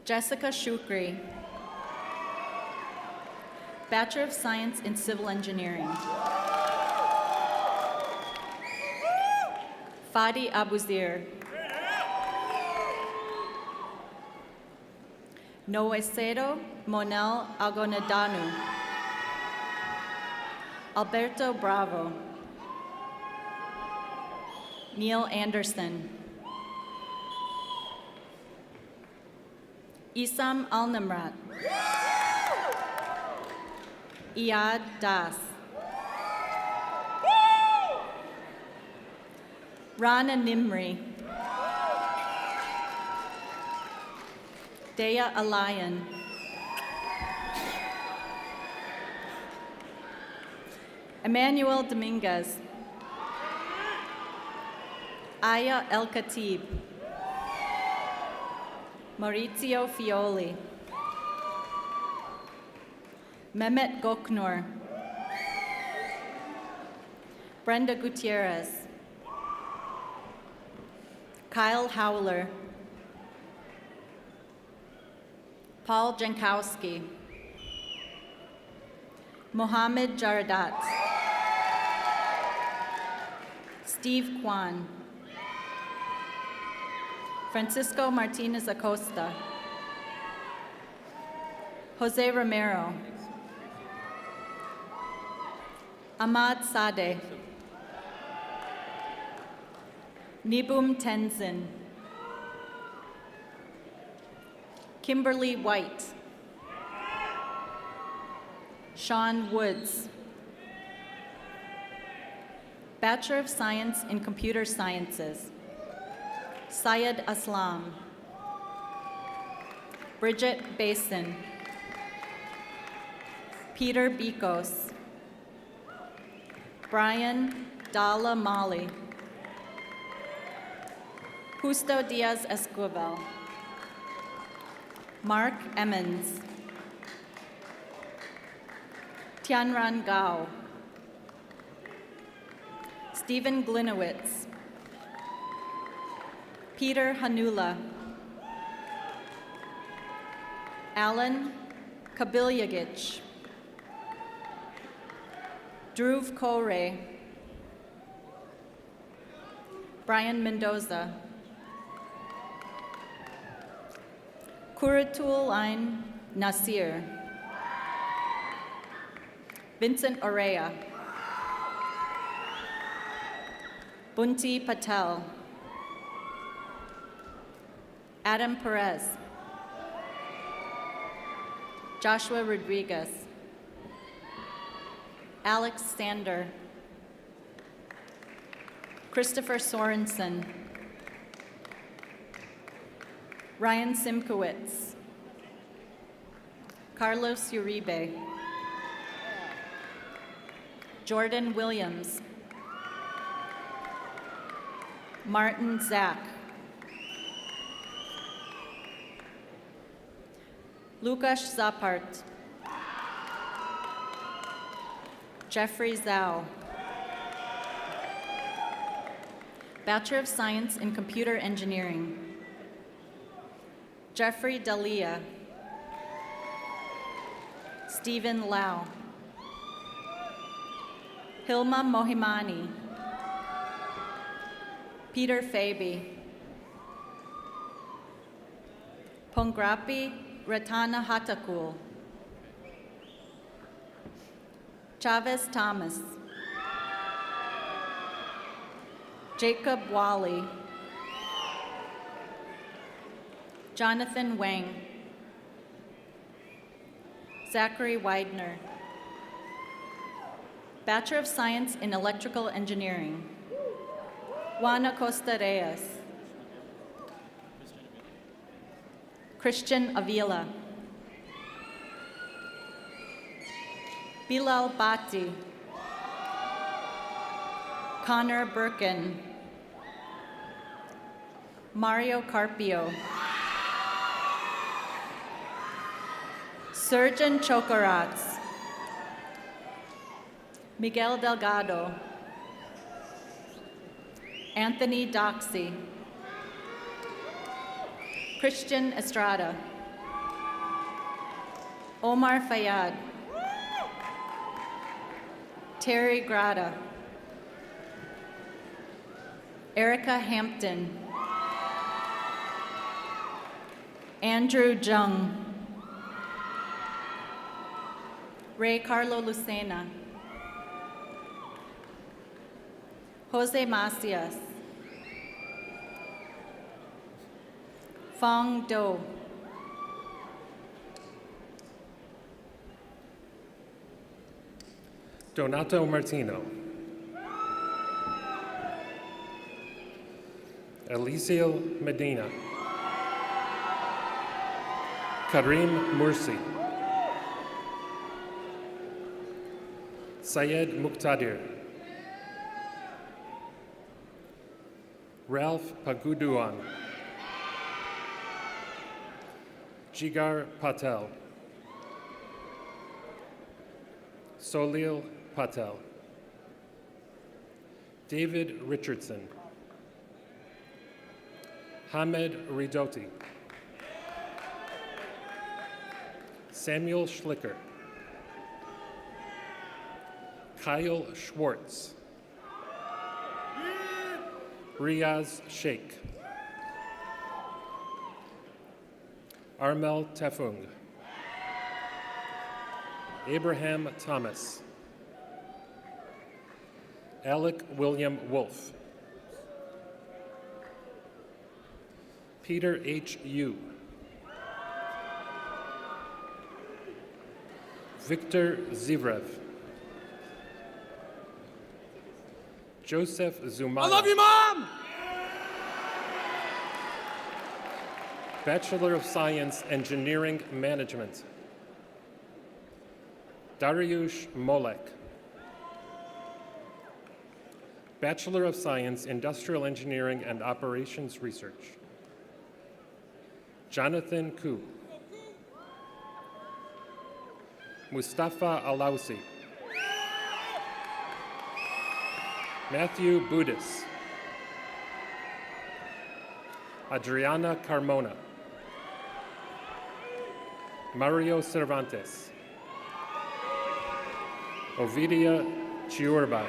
Jessica Shukri. Bachelor of Science in Civil Engineering. Fadi Abuzir. Noesero Monel Agonadanu. Alberto Bravo. Neil Anderson. Isam Al-Namrat. Iyad Das. Rana Nimri. Dea Alayan. Emmanuel Dominguez. Aya El Khatib. Maurizio Fioli. Mehmet Goknur. Brenda Gutierrez. Kyle Howler. Paul Jankowski. Mohammed Jaradat. Steve Kwan. Francisco Martinez Acosta. Jose Romero. Ahmad Sadeh. Nibum Tenzin. Kimberly White. Sean Woods. Bachelor of Science in Computer Sciences, Syed Aslam. Bridget Basin. Peter Bikos. Brian Dalla Mali. Justo Diaz Esquivel. Mark Emmons. Tianran Gao. Stephen Glinowitz. Peter Hanula. Alan Kabilyagich. Dhruv Kore. Brian Mendoza. Kuritul Ain Nasir. Vincent Orea. Bunti Patel. Adam Perez. Joshua Rodriguez. Alex Sander. Christopher Sorensen. Ryan Simkowitz. Carlos Uribe. Jordan Williams. Martin Zach. Lukasz Zapart. Jeffrey Zhao. Bachelor of Science in Computer Engineering, Jeffrey Dalia. Stephen Lau. Hilma Mohimani. Peter Fabi. Pongrapi Ratana Hatakul. Chavez Thomas. Jacob Wally. Jonathan Wang. Zachary Widener. Bachelor of Science in Electrical Engineering, Juana Costa Reyes. Christian Avila. Bilal Bhatti. Connor Birkin. Mario Carpio. Surgeon Chokorats. Miguel Delgado. Anthony Doxey. Christian Estrada. Omar Fayad. Terry Grata. Erica Hampton. Andrew Jung. Ray Carlo Lucena. Jose Macias. Fong Do. Donato Martino. Eliseo Medina. Karim Mursi. Syed Muqtadir. Ralph Paguduan. Jigar Patel. Solil Patel. David Richardson. Hamed Ridoti. Samuel Schlicker. Kyle Schwartz. Riaz Sheikh. Armel Tefung. Abraham Thomas. Alec William Wolfe. Peter H. Yu. Victor Zivrev. Joseph Zumaya. I love you, Mom! Bachelor of Science, Engineering Management. Dariush Molek. Bachelor of Science, Industrial Engineering and Operations Research. Jonathan Koo. Mustafa Alausi. Matthew Budis. Adriana Carmona. Mario Cervantes. Ovidia Chiurbay.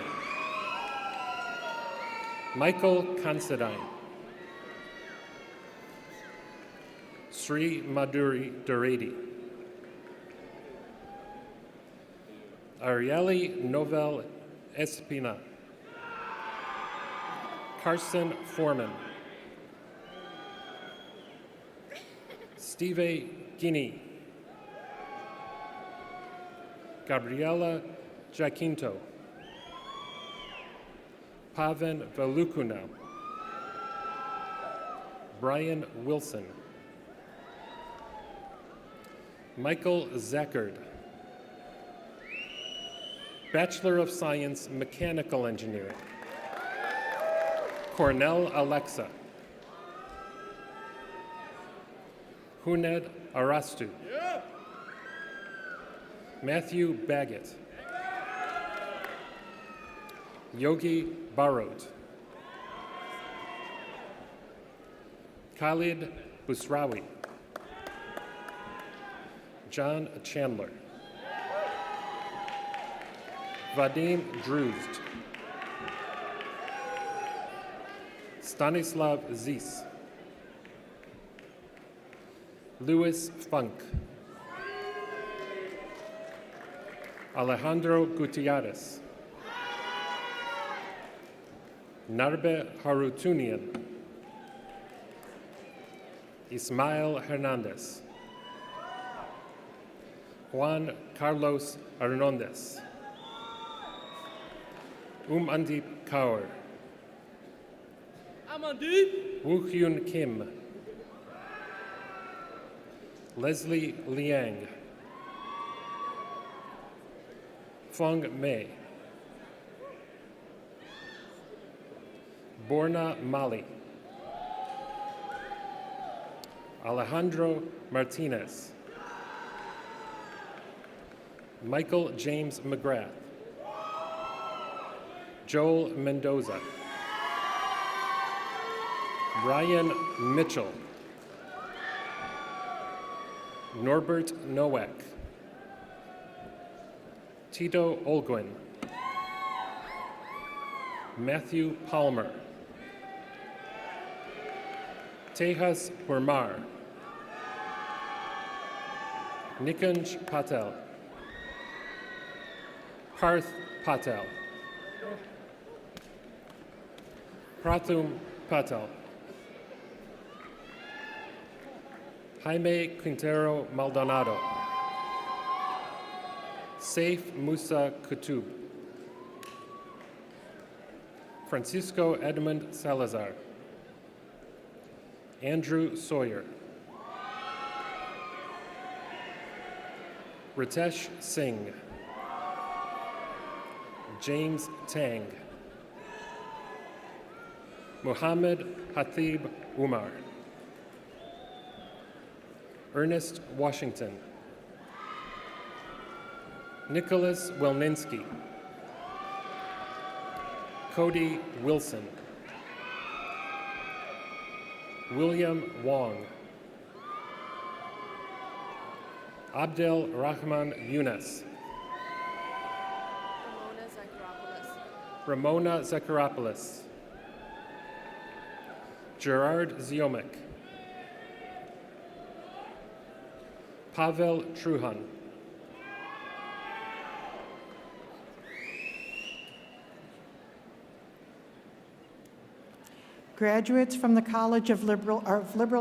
Michael Considine. Sri Madhuri Duredi. Arieli Novel Espina. Carson Foreman. Steve Guinea. Gabriela Jacinto. Pavan Velukuna. Brian Wilson. Michael Zackard. Bachelor of Science, Mechanical Engineering. Cornell Alexa. Huned Arastu. Matthew Baggett. Yogi Barot. Khalid Busrawi. John Chandler. Vadim Druzd. Stanislav Zis. Louis Funk. Alejandro Gutierrez. Narbe Harutunian. Ismael Hernandez. Juan Carlos Hernandez. Andip Kaur. Amandeep! Woo Hyun Kim. Leslie Liang. Feng Mei. Borna Mali. Alejandro Martinez. Michael James McGrath. Joel Mendoza. Brian Mitchell. Norbert Nowak. Tito Olguin. Matthew Palmer. Tejas Burmar. Nikunj Patel. Parth Patel. Prathum Patel. Jaime Quintero Maldonado. Saif Musa Kutub. Francisco Edmund Salazar. Andrew Sawyer. Ritesh Singh. James Tang. Muhammad Hatib Umar. Ernest Washington. Nicholas Welninsky. Cody Wilson. William Wong. Abdel Rahman Yunus. Ramona Zakaropoulos. Gerard Ziomek. Pavel Truhan. Graduates from the College of Liberal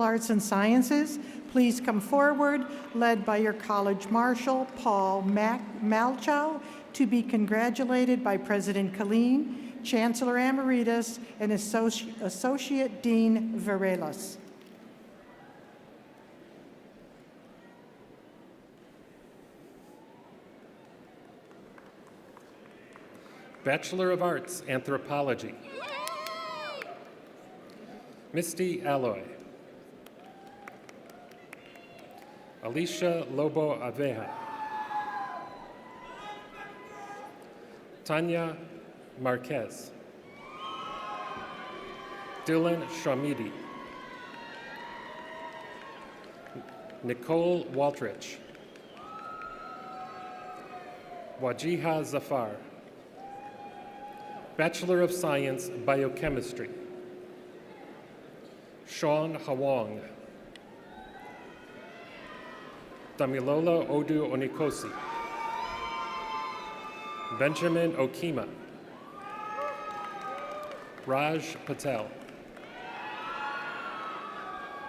Arts and Sciences, please come forward, led by your college marshal, Paul Malchow, to be congratulated by President Killeen, Chancellor Emeritus, and Associate Dean Varelas. Bachelor of Arts, Anthropology. Misty Alloy. Alicia Lobo Aveja. Tanya Marquez. Dylan Shamidi. Nicole Waltrich. Wajiha Zafar. Bachelor of Science, Biochemistry. Sean Hawong. Damilola Odu Onikosi. Benjamin Okima. Raj Patel.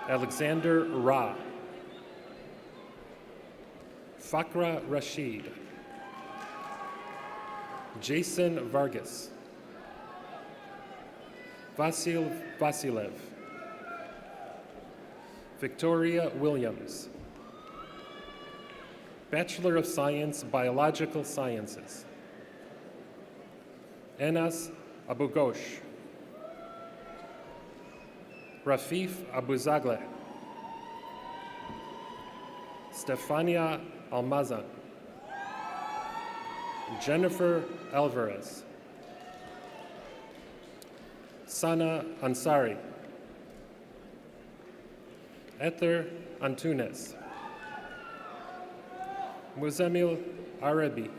Alexander Ra. Fakra Rashid. Jason Vargas. Vasil Vasilev. Victoria Williams. Bachelor of Science, Biological Sciences. Enas Abugosh. Rafif Abuzagleh. Stefania Almazan. Jennifer Alvarez. Sana Ansari. Ether Antunes. Muzamil Arabi.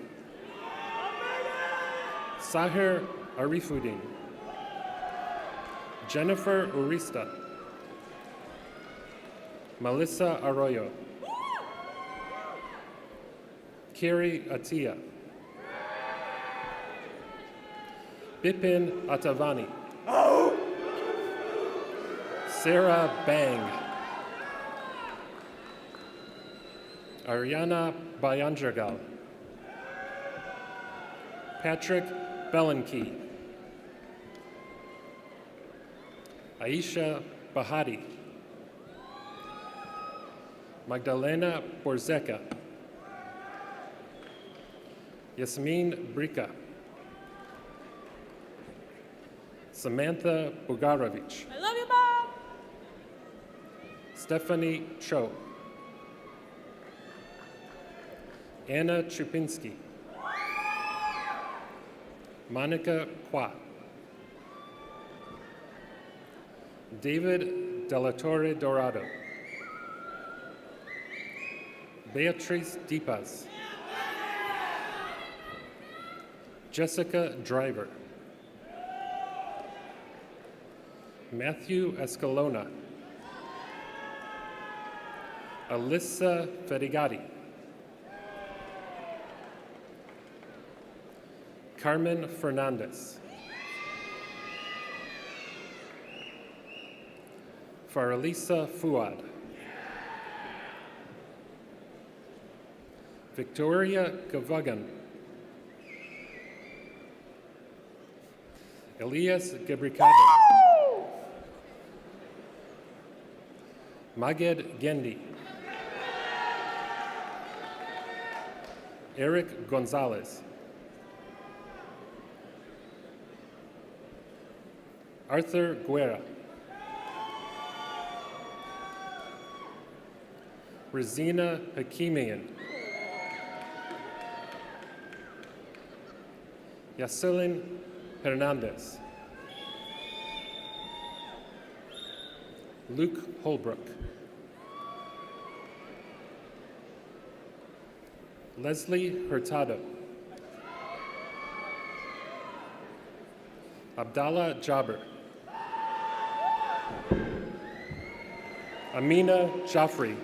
Sahir Arifuddin. Jennifer Urista. Melissa Arroyo. Kiri Atia. Bipin Atavani. Sarah Bang. Ariana Bayanjargal. Patrick Belenke. Aisha Bahati. Magdalena Borzeca. Yasmin Brika. Samantha Bugarovich. I love you, Mom. Stephanie Cho. Anna Chupinski. Monica Kwa. David Delatorre Dorado. Beatrice Dipas. Jessica Driver. Matthew Escalona. Alyssa Fedigati. Carmen Fernandez. Faralisa Fuad. Victoria Gavagan. Elias Gebrikaden. Maged Gendi. Eric Gonzalez. Arthur Guerra. Rosina Hakimian. Yaselin Hernandez. Luke Holbrook. Leslie Hurtado. Abdallah Jabber. Amina Jaffrey.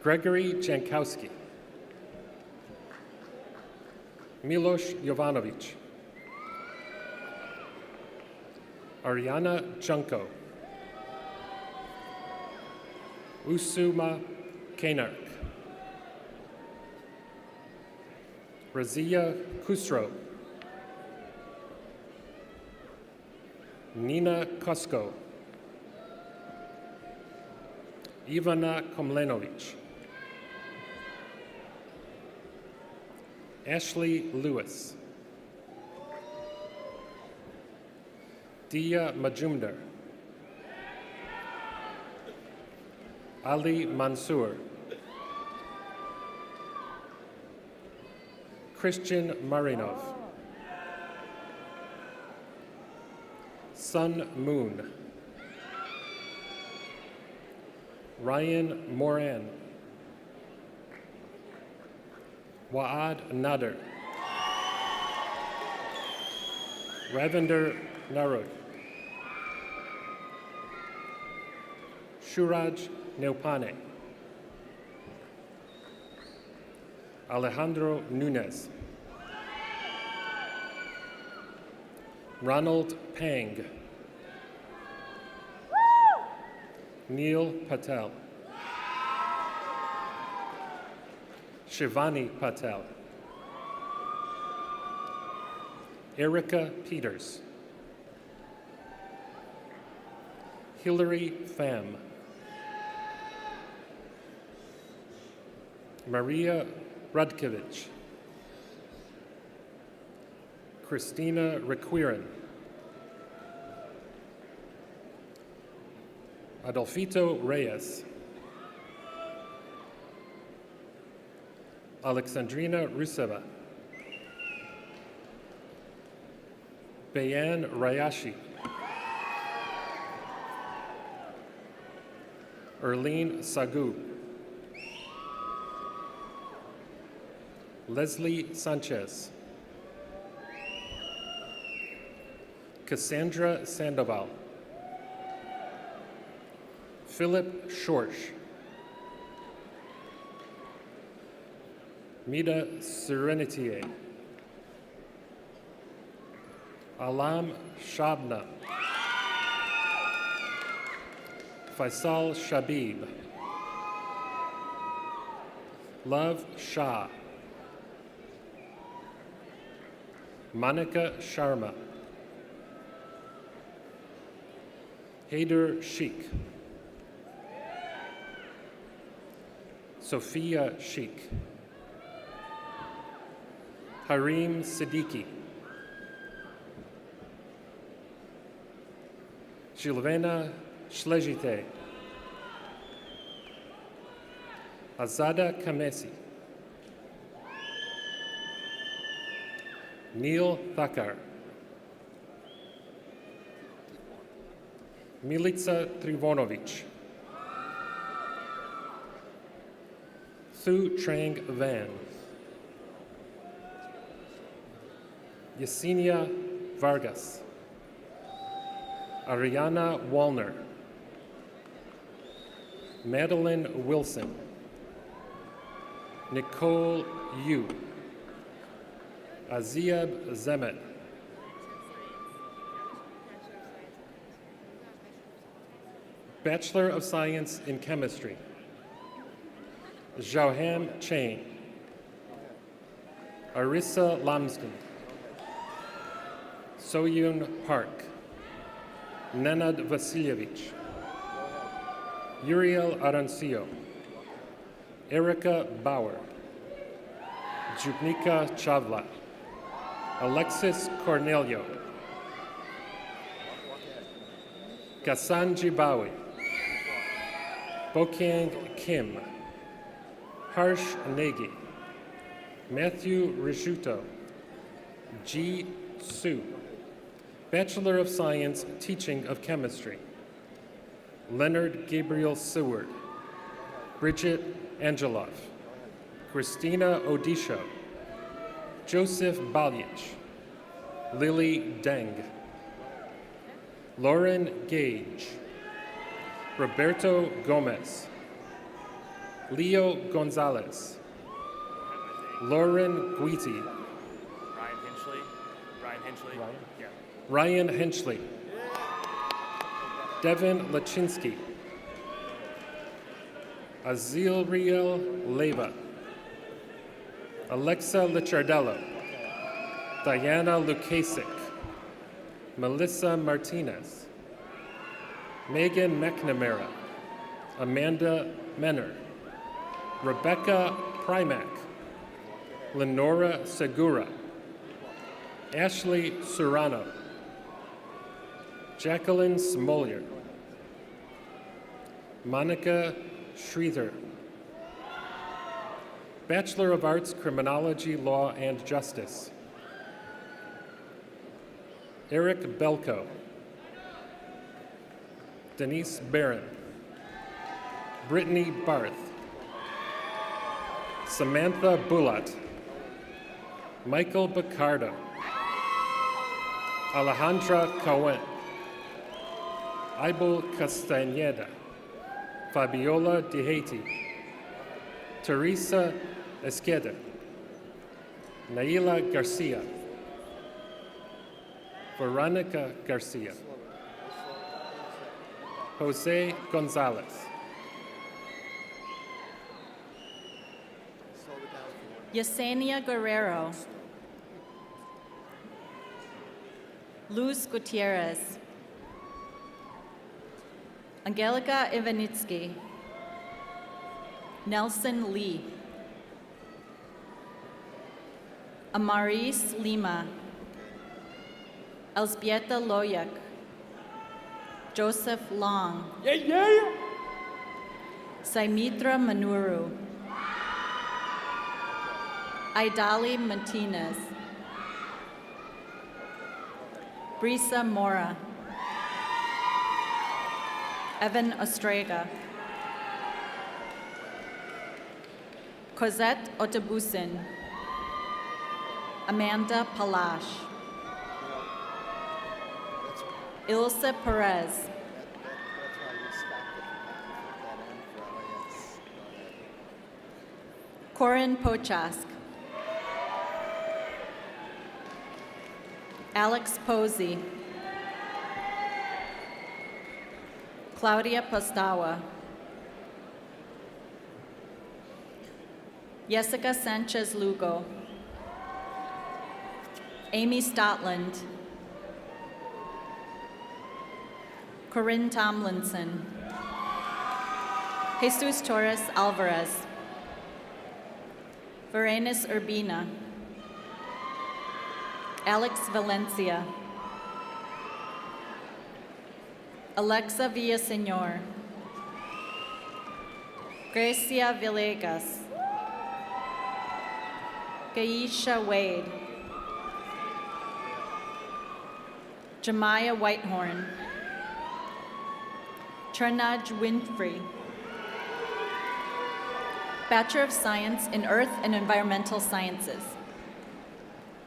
Gregory Jankowski. Milos Jovanovic. Ariana Junko. Usuma Kanark. Razia Khusro, Nina Kosko, Ivana Komlenovic, Ashley Lewis, Dia Majumdar, Ali Mansour, Christian Marinov, Sun Moon, Ryan Moran, Waad Nader, Ravinder Narud, Shuraj Neupane, Alejandro Nunez, Ronald Pang, Neil Patel, Shivani Patel, Erica Peters, Hillary Pham, Maria Rudkevich, Christina Requirin, Adolfito Reyes, Alexandrina Ruseva, Bayan Rayashi, Erlene Sagu, Leslie Sanchez, Cassandra Sandoval, Philip Schorsch, Mida Serenitier, Alam Shabna, Faisal Shabib, Love Shah, Monica Sharma, Haider Sheikh, Sophia Sheikh, Harim Siddiqui, Gilvena Shlejite, Azada Kamesi, Neil Thakkar, Milica Trivonovic, Thu Trang Van, Yesenia Vargas, Ariana Wallner, Madeline Wilson, Nicole Yu, Aziab Zemet, Bachelor of Science in Chemistry, Zhaohan Chen, Arissa Lamskin, Soyun Park, Nenad Vasilyevich, Uriel Arancio, Erica Bauer, Jupnika Chavla, Alexis Cornelio, Kasanji Bawi, Bokyang Kim, Harsh Negi, Matthew Risciuto, Ji Su, Bachelor of Science, Teaching of Chemistry, Leonard Gabriel Seward, Bridget Angelov, Christina Odisho, Joseph Balyich, Lily Deng, Lauren Gage, Roberto Gomez, Leo Gonzalez, Lauren Guiti, Ryan Henchley, Devin Lachinsky, Azilriel Leva, Alexa Licciardello, Diana Lukasik, Melissa Martinez, Megan McNamara, Amanda Menner, Rebecca Primack, Lenora Segura, Ashley Serrano, Jacqueline Smolier, Monica Schreither, Bachelor of Arts, Criminology, Law, and Justice, Eric Belko, Denise Barron, Brittany Barth, Samantha Bulat, Michael Bacardo, Alejandra Cohen, Aibel Castañeda, Fabiola DeHaiti, Teresa Esqueda, Naila Garcia, Veronica Garcia, Jose Gonzalez, Yesenia Guerrero, Luz Gutierrez, Angelica Ivanitsky, Nelson Lee, Amaris Lima, Elzbieta Loyak, Joseph Long, Saimitra Manuru, Idali Martinez, Brisa Mora, Evan Ostrega, Cosette Otabusin, Amanda Palash, Ilse Perez, Corin Pochask, Alex Posey, Claudia Postawa, Jessica Sanchez Lugo, Amy Stotland, Corinne Tomlinson, Jesus Torres Alvarez, Verenis Urbina, Alex Valencia, Alexa Villaseñor, Gracia Villegas, Gaisha Wade, Jemiah Whitehorn, Trinaj Winfrey, Bachelor of Science in Earth and Environmental Sciences,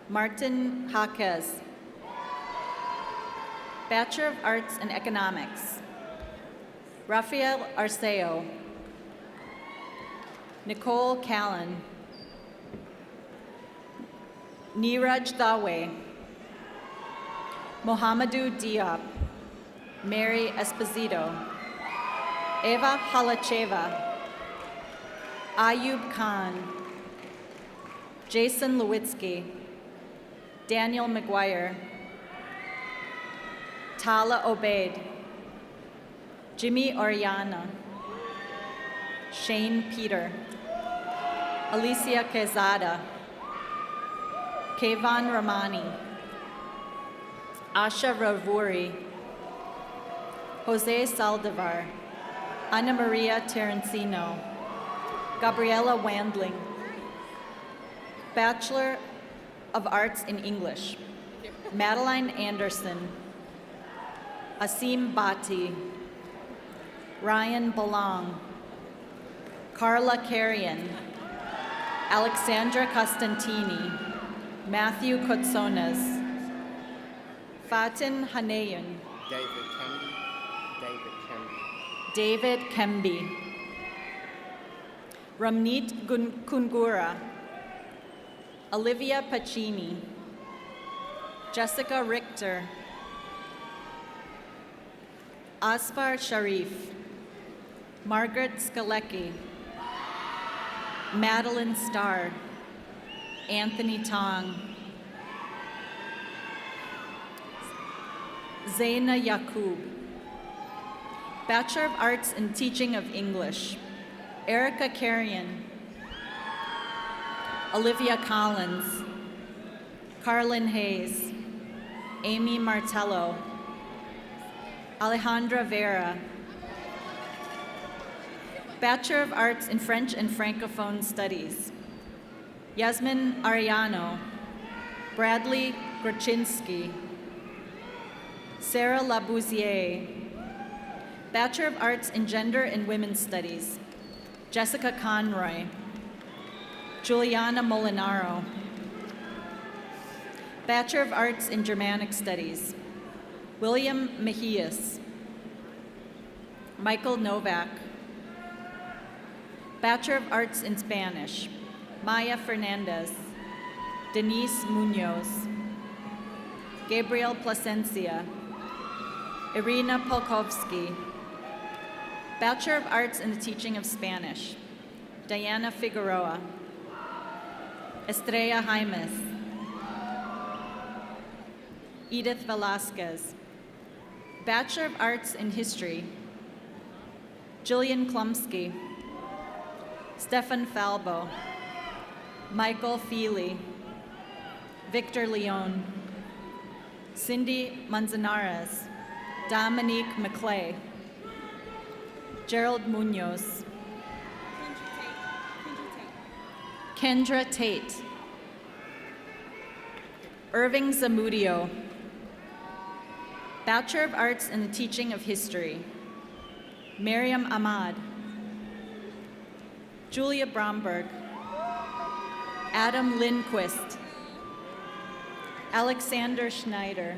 Martin Jaquez, Bachelor of Arts in Economics, Rafael Arceo, Nicole Callan, Neeraj Dawe, Mohamedou Diop, Mary Esposito, Eva Halacheva, Ayub Khan, Jason Lewitsky, Daniel McGuire, Tala Obeid, Jimmy Oriana, Shane Peter, Alicia Quezada, Kevan Ramani, Asha Ravuri, Jose Saldivar, Ana Maria Terrencino, Gabriela Wandling, Bachelor of Arts in English, Madeline Anderson, Asim Bhatti, Ryan Belong, Carla Carrion, Alexandra Costantini, Matthew Kotsonas, Fatin Hanayun, David Kemby, Ramneet Kungura, Olivia Pacini, Jessica Richter, Asfar Sharif, Margaret Skalecki, Madeline Starr, Anthony Tong. Zaina Yaqub. Bachelor of Arts in Teaching of English, Erica Carrion. Olivia Collins. Carlin Hayes. Amy Martello. Alejandra Vera. Bachelor of Arts in French and Francophone Studies, Yasmin Ariano. Bradley Groczynski. Sarah Labouzier. Bachelor of Arts in Gender and Women's Studies, Jessica Conroy. Juliana Molinaro. Bachelor of Arts in Germanic Studies, William Mejias. Michael Novak. Bachelor of Arts in Spanish, Maya Fernandez. Denise Munoz. Gabriel Plasencia. Irina Polkovsky. Bachelor of Arts in the Teaching of Spanish, Diana Figueroa. Estrella Jaimes. Edith Velasquez. Bachelor of Arts in History, Jillian Klumsky. Stefan Falbo. Michael Feely. Victor Leon. Cindy Manzanares. Dominique McClay. Gerald Munoz. Kendra Tate. Irving Zamudio. Bachelor of Arts in the Teaching of History, Miriam Ahmad. Julia Bromberg. Adam Lindquist. Alexander Schneider.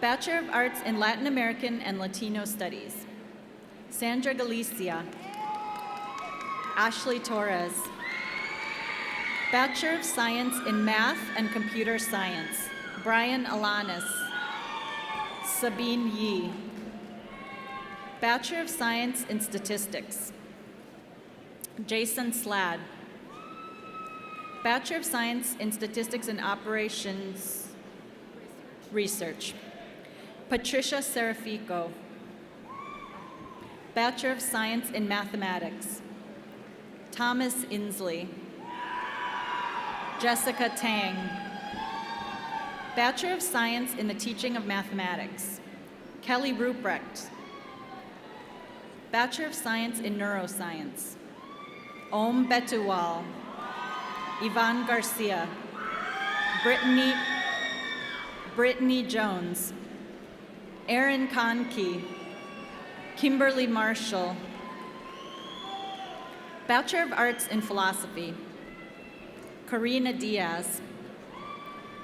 Bachelor of Arts in Latin American and Latino Studies, Sandra Galicia. Ashley Torres. Bachelor of Science in Math and Computer Science, Brian Alanis. Sabine Yi. Bachelor of Science in Statistics, Jason Slad. Bachelor of Science in Statistics and Operations Research, Patricia Serafico. Bachelor of Science in Mathematics, Thomas Inslee. Jessica Tang. Bachelor of Science in the Teaching of Mathematics, Kelly Ruprecht. Bachelor of Science in Neuroscience, Om Betuwal. Yvonne Garcia. Brittany Jones. Erin Conkey. Kimberly Marshall. Bachelor of Arts in Philosophy, Karina Diaz.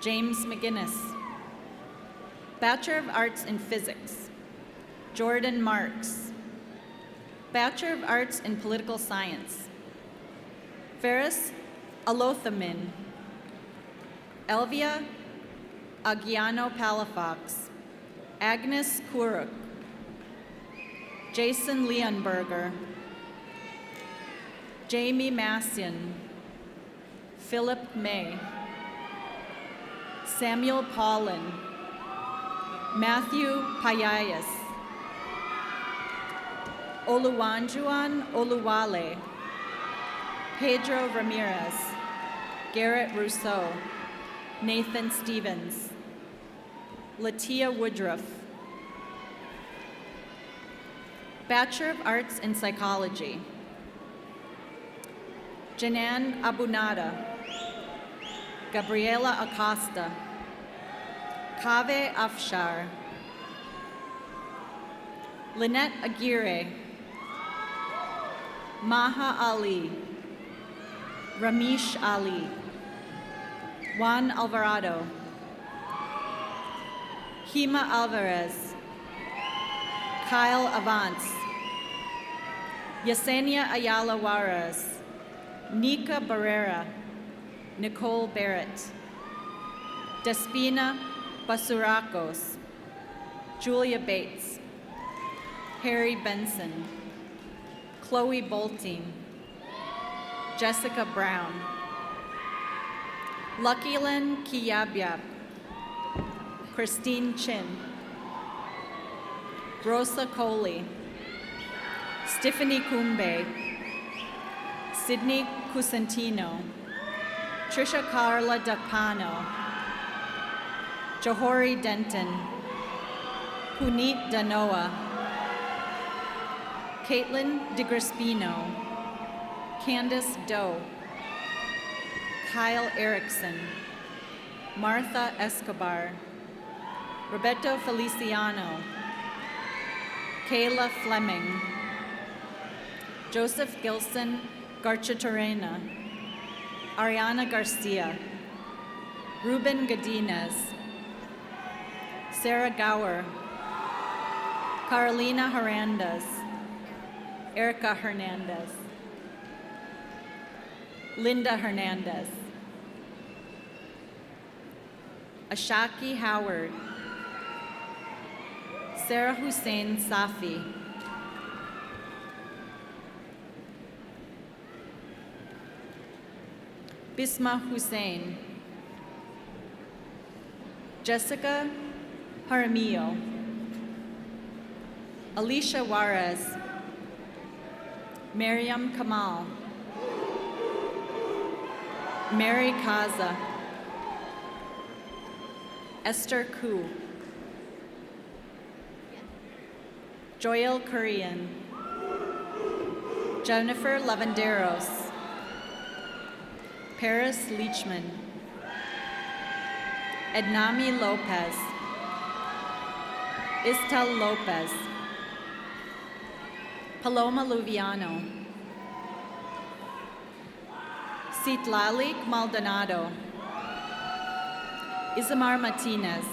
James McGinnis. Bachelor of Arts in Physics, Jordan Marks. Bachelor of Arts in Political Science, Ferris Alothamin. Elvia Agiano Palafox. Agnes Kuruk. Jason Leonberger. Jamie Massian. Philip May. Samuel Paulin. Matthew Payayas. Oluwanjuan Oluwale. Pedro Ramirez. Garrett Rousseau. Nathan Stevens. Latia Woodruff. Bachelor of Arts in Psychology, Janan Abunada. Gabriela Acosta. Kaveh Afshar. Lynette Aguirre. Maha Ali. Ramesh Ali. Juan Alvarado. Hima Alvarez. Kyle Avance. Yesenia Ayala Juarez. Nika Barrera. Nicole Barrett. Despina Basurakos. Julia Bates. Harry Benson. Chloe Bolting. Jessica Brown. Luckylan Kiyabyab, Christine Chin, Rosa Coley, Stephanie Kumbe, Sydney Cusantino, Trisha Carla Dacpano, Johori Denton, Puneet Danoa, Caitlin DeGrispino, Candace Doe, Kyle Erickson, Martha Escobar, Roberto Feliciano, Kayla Fleming, Joseph Gilson Garchitorena, Ariana Garcia, Ruben Godinez, Sarah Gower, Carolina Hernandez, Erica Hernandez, Linda Hernandez, Ashaki Howard, Sarah Hussein Safi, Bisma Hussein, Jessica Jaramillo, Alicia Juarez, Miriam Kamal, Mary Kaza, Esther Koo, Joel Korean, Jennifer Lavanderos, Paris Leachman, Ednami Lopez, Istel Lopez, Paloma Luviano, Citlali Maldonado, Isamar Martinez,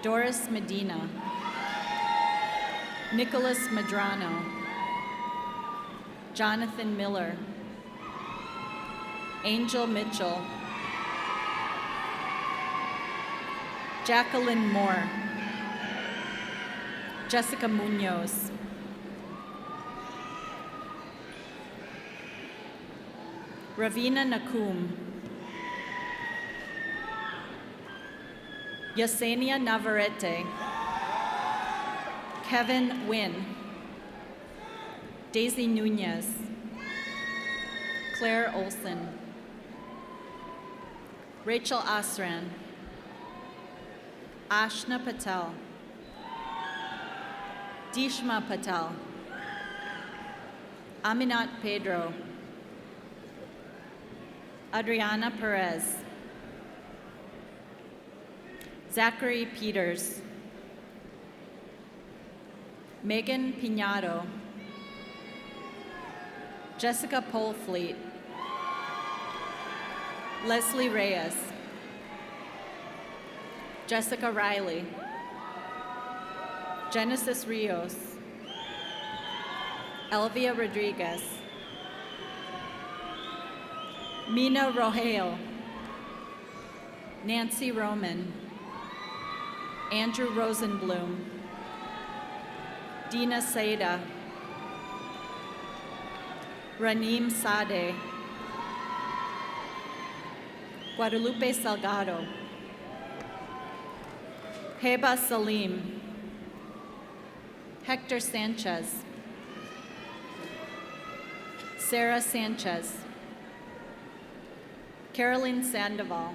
Doris Medina, Nicholas Madrano, Jonathan Miller, Angel Mitchell, Jacqueline Moore, Jessica Munoz, Ravina Nakum, Yesenia Navarrete, Kevin Wynn, Daisy Nunez, Claire Olson, Rachel Asran, Ashna Patel, Dishma Patel, Aminat Pedro, Adriana Perez, Zachary Peters, Megan Piñato, Jessica Polfleet, Leslie Reyes, Jessica Riley, Genesis Rios, Elvia Rodriguez, Mina Rohale, Nancy Roman, Andrew Rosenblum, Dina Seda, Ranim Sade, Guadalupe Salgado, Heba Salim, Hector Sanchez, Sarah Sanchez, Caroline Sandoval,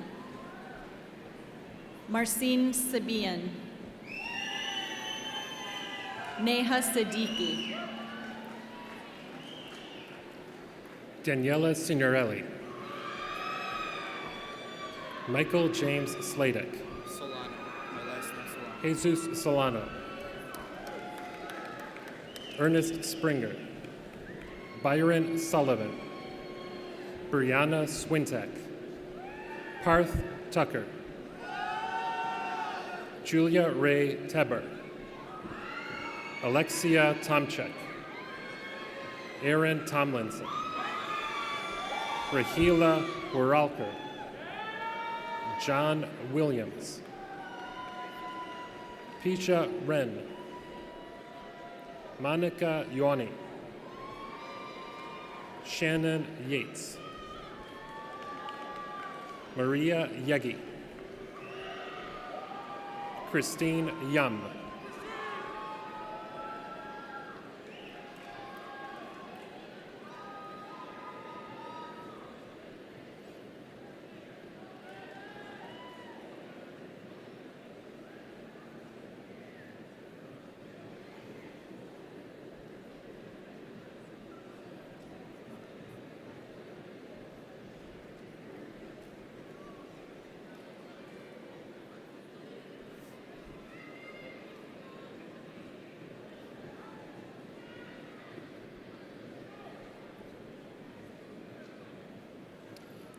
Marcin Sabian, Neha Siddiqui, Daniela Signorelli, Michael James Sladek, Solano, my last name Solano. Jesus Solano, Ernest Springer, Byron Sullivan, Brianna Swintek, Parth Tucker, Julia Ray Teber, Alexia Tomchek, Aaron Tomlinson, Rahila Waralker, John Williams, Pisha Wren, Monica Ioni, Shannon Yates, Maria Yegi. Christine Yum.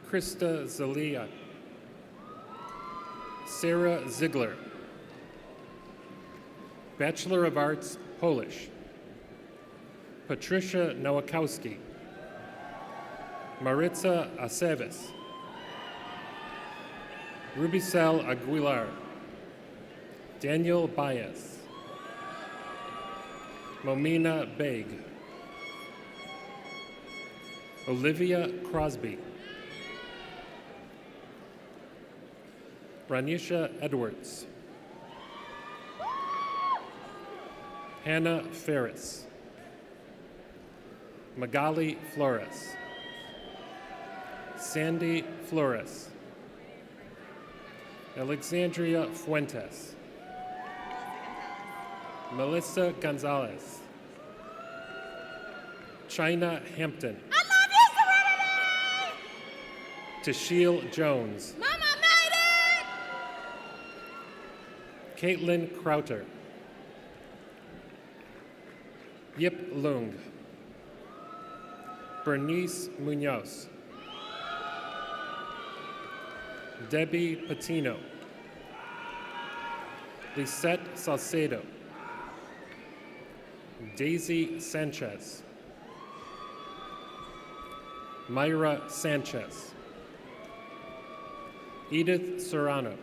Krista Zelia. Sarah Ziegler. Bachelor of Arts, Polish. Patricia Nowakowski. Maritza Aceves. Rubicel Aguilar. Daniel Baez. Momina Beg. Olivia Crosby. Ranisha Edwards. Hannah Ferris. Magali Flores. Sandy Flores. Alexandria Fuentes. Melissa Gonzalez. China Hampton. I love you, Serenity! Tashiel Jones. Mama made it! Caitlin Crowter. Yip Lung. Bernice Munoz. Debbie Patino. Lisette Salcedo. Daisy Sanchez. Myra Sanchez. Edith Serrano.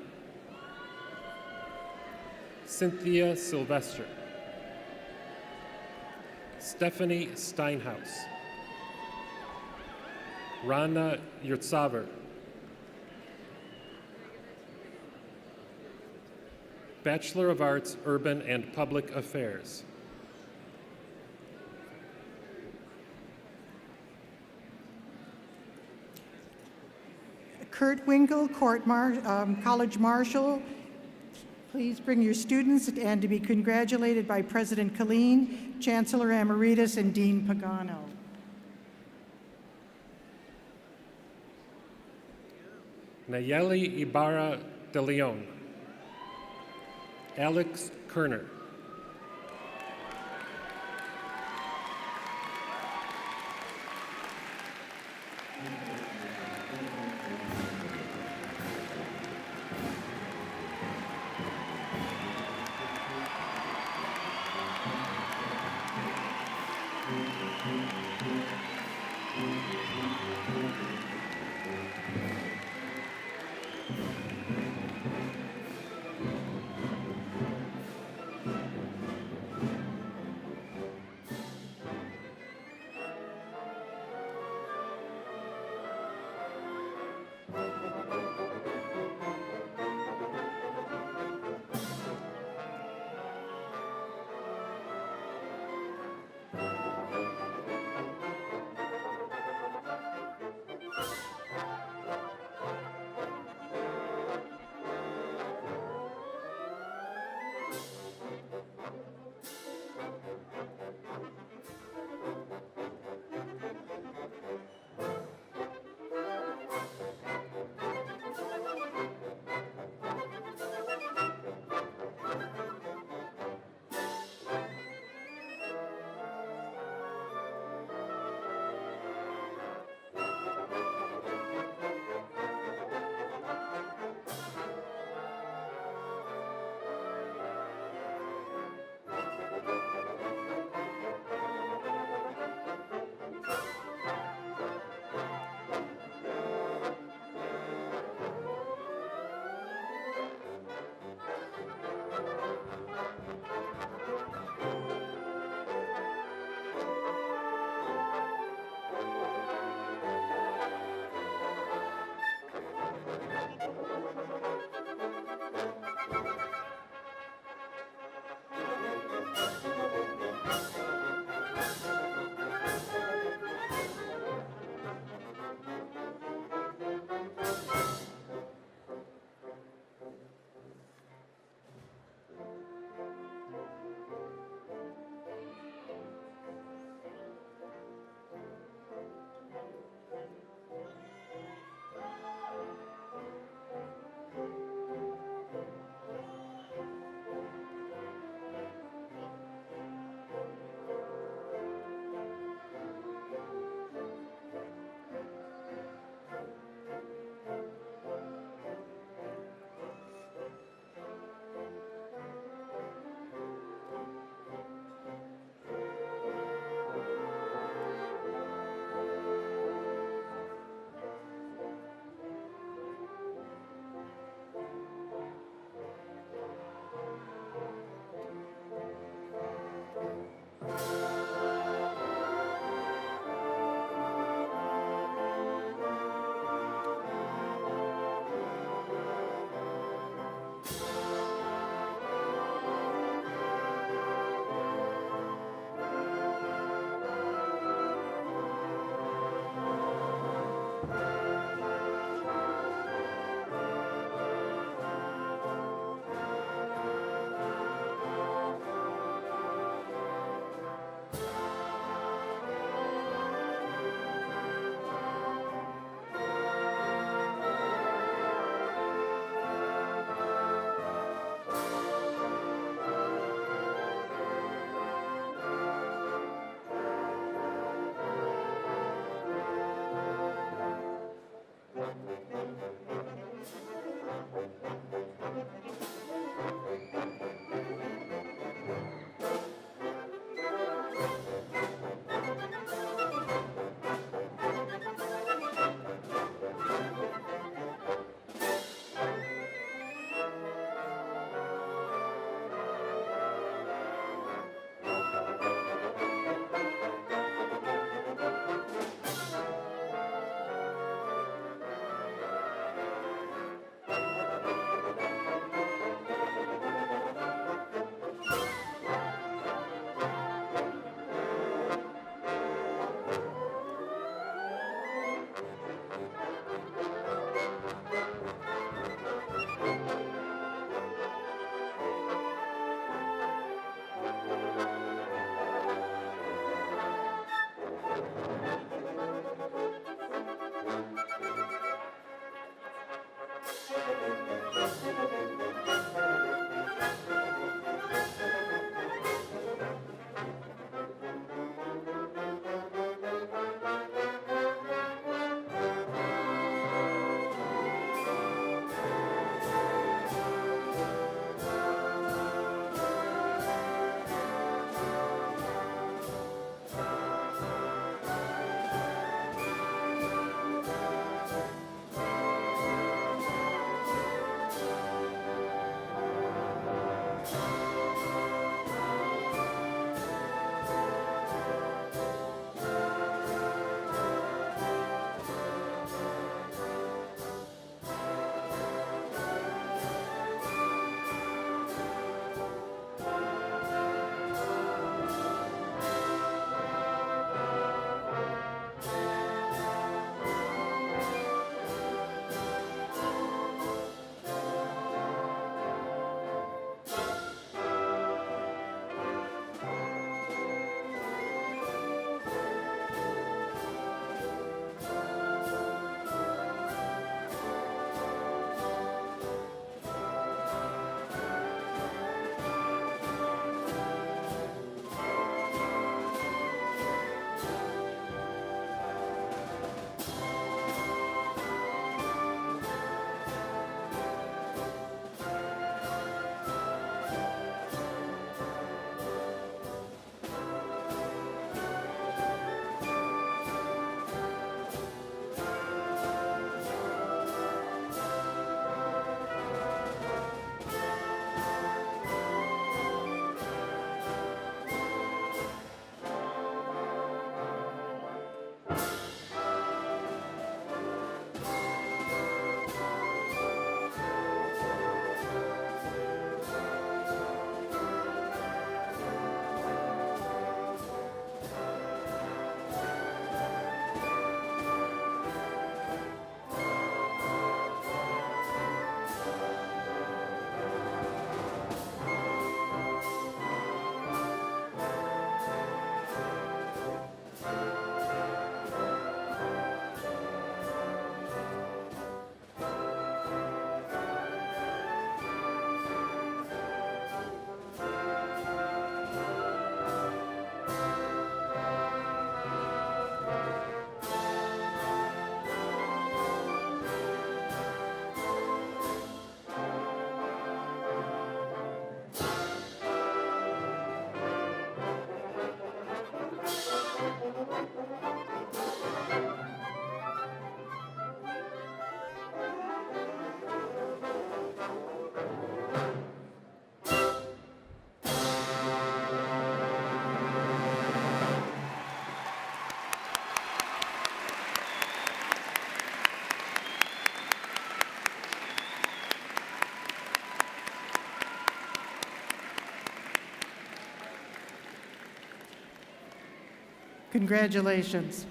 Cynthia Sylvester. Stephanie Steinhaus. Rana Yurtsaver. Bachelor of Arts, Urban and Public Affairs. Kurt Winkle, College Marshal. Please bring your students and to be congratulated by President Killeen, Chancellor Emeritus, and Dean Pagano. Nayeli Ibarra de Leon. Alex Kerner. Congratulations.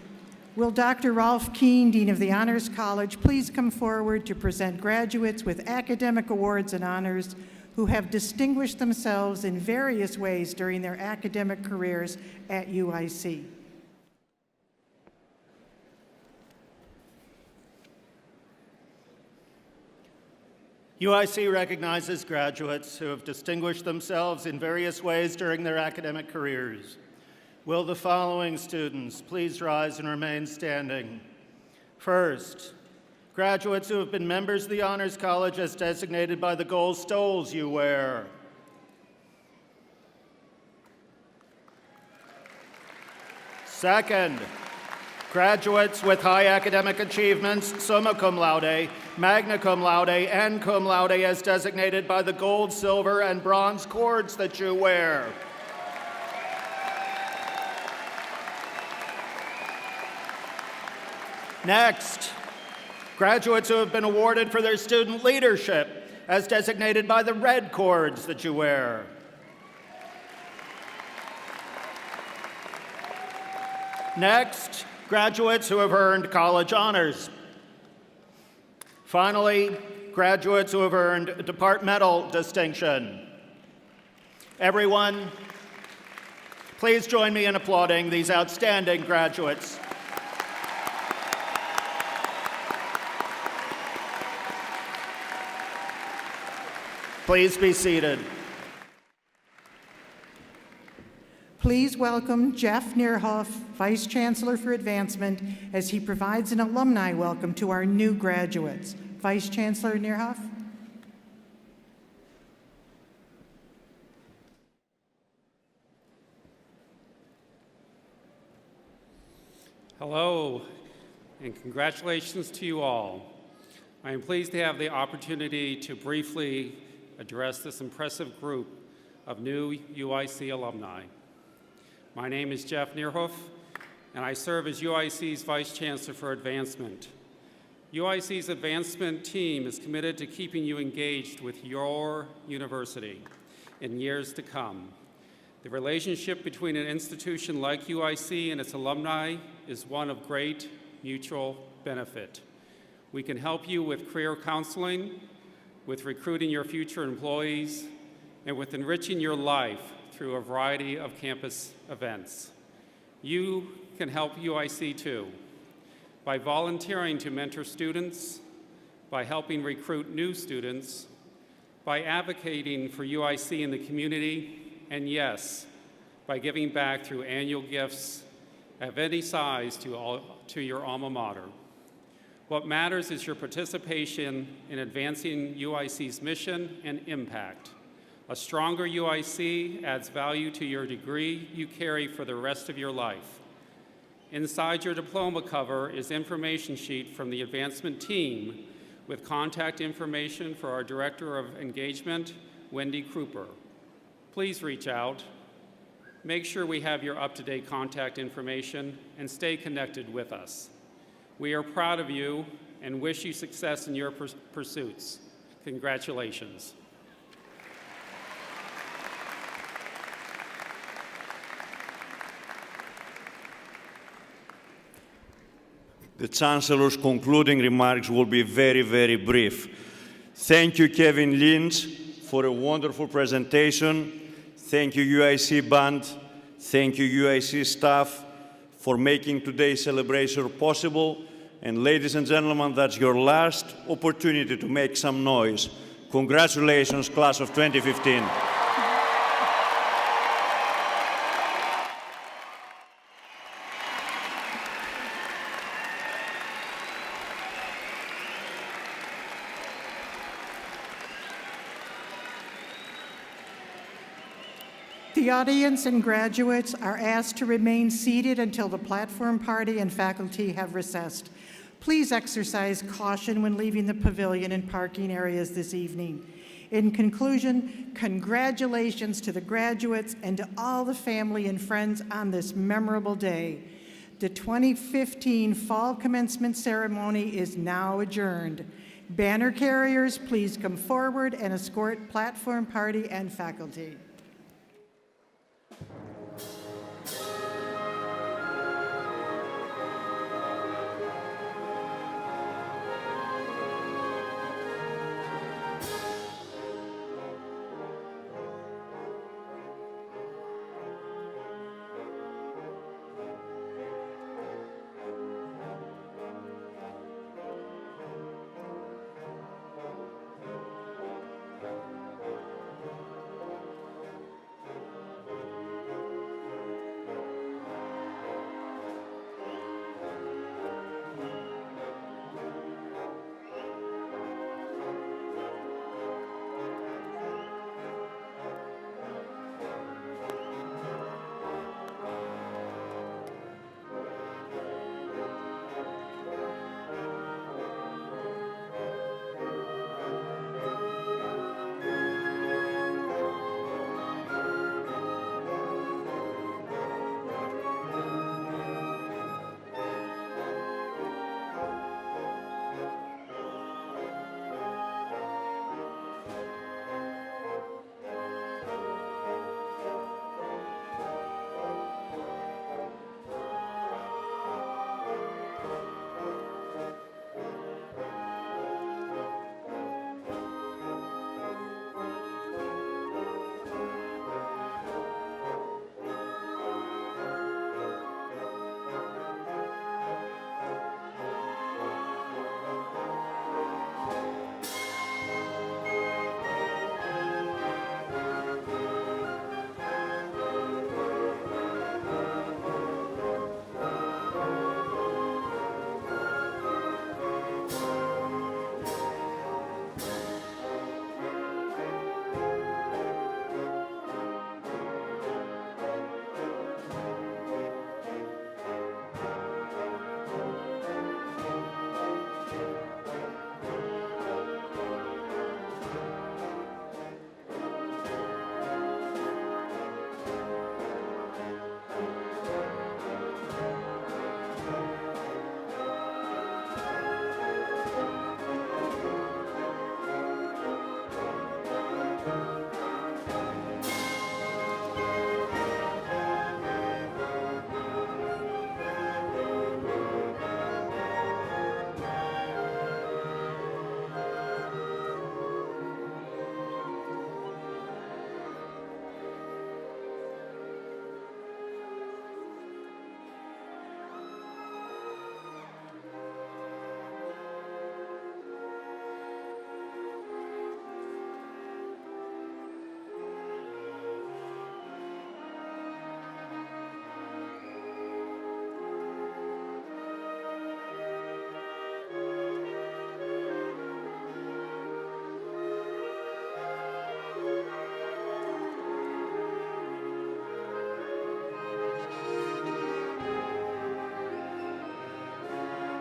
Will Dr. Rolf Keen, Dean of the Honors College, please come forward to present graduates with academic awards and honors who have distinguished themselves in various ways during their academic careers at UIC. UIC recognizes graduates who have distinguished themselves in various ways during their academic careers. Will the following students please rise and remain standing? First, graduates who have been members of the Honors College as designated by the gold stoles you wear. Second, graduates with high academic achievements, summa cum laude, magna cum laude, and cum laude as designated by the gold, silver, and bronze cords that you wear. Next, graduates who have been awarded for their student leadership as designated by the red cords that you wear. Next, graduates who have earned college honors. Finally, graduates who have earned departmental distinction. Everyone, please join me in applauding these outstanding graduates. Please be seated. Please welcome Jeff Neerhoff, Vice Chancellor for Advancement, as he provides an alumni welcome to our new graduates. Vice Chancellor Neerhoff. Hello, and congratulations to you all. I am pleased to have the opportunity to briefly address this impressive group of new UIC alumni. My name is Jeff Neerhoff, and I serve as UIC's Vice Chancellor for Advancement. UIC's advancement team is committed to keeping you engaged with your university in years to come. The relationship between an institution like UIC and its alumni is one of great mutual benefit. We can help you with career counseling, with recruiting your future employees, and with enriching your life through a variety of campus events. You can help UIC too, by volunteering to mentor students, by helping recruit new students, by advocating for UIC in the community, and yes, by giving back through annual gifts of any size to your alma mater. What matters is your participation in advancing UIC's mission and impact. A stronger UIC adds value to your degree you carry for the rest of your life. Inside your diploma cover is information sheet from the advancement team with contact information for our Director of Engagement, Wendy Kruper. Please reach out. Make sure we have your up-to-date contact information and stay connected with us. We are proud of you and wish you success in your pursuits. Congratulations. The Chancellor's concluding remarks will be very, very brief. Thank you, Kevin Lynch, for a wonderful presentation. Thank you, UIC Band. Thank you, UIC staff, for making today's celebration possible. And ladies and gentlemen, that's your last opportunity to make some noise. Congratulations, class of 2015. The audience and graduates are asked to remain seated until the platform party and faculty have recessed. Please exercise caution when leaving the pavilion and parking areas this evening. In conclusion, congratulations to the graduates and to all the family and friends on this memorable day. The 2015 Fall Commencement Ceremony is now adjourned. Banner carriers, please come forward and escort platform party and faculty.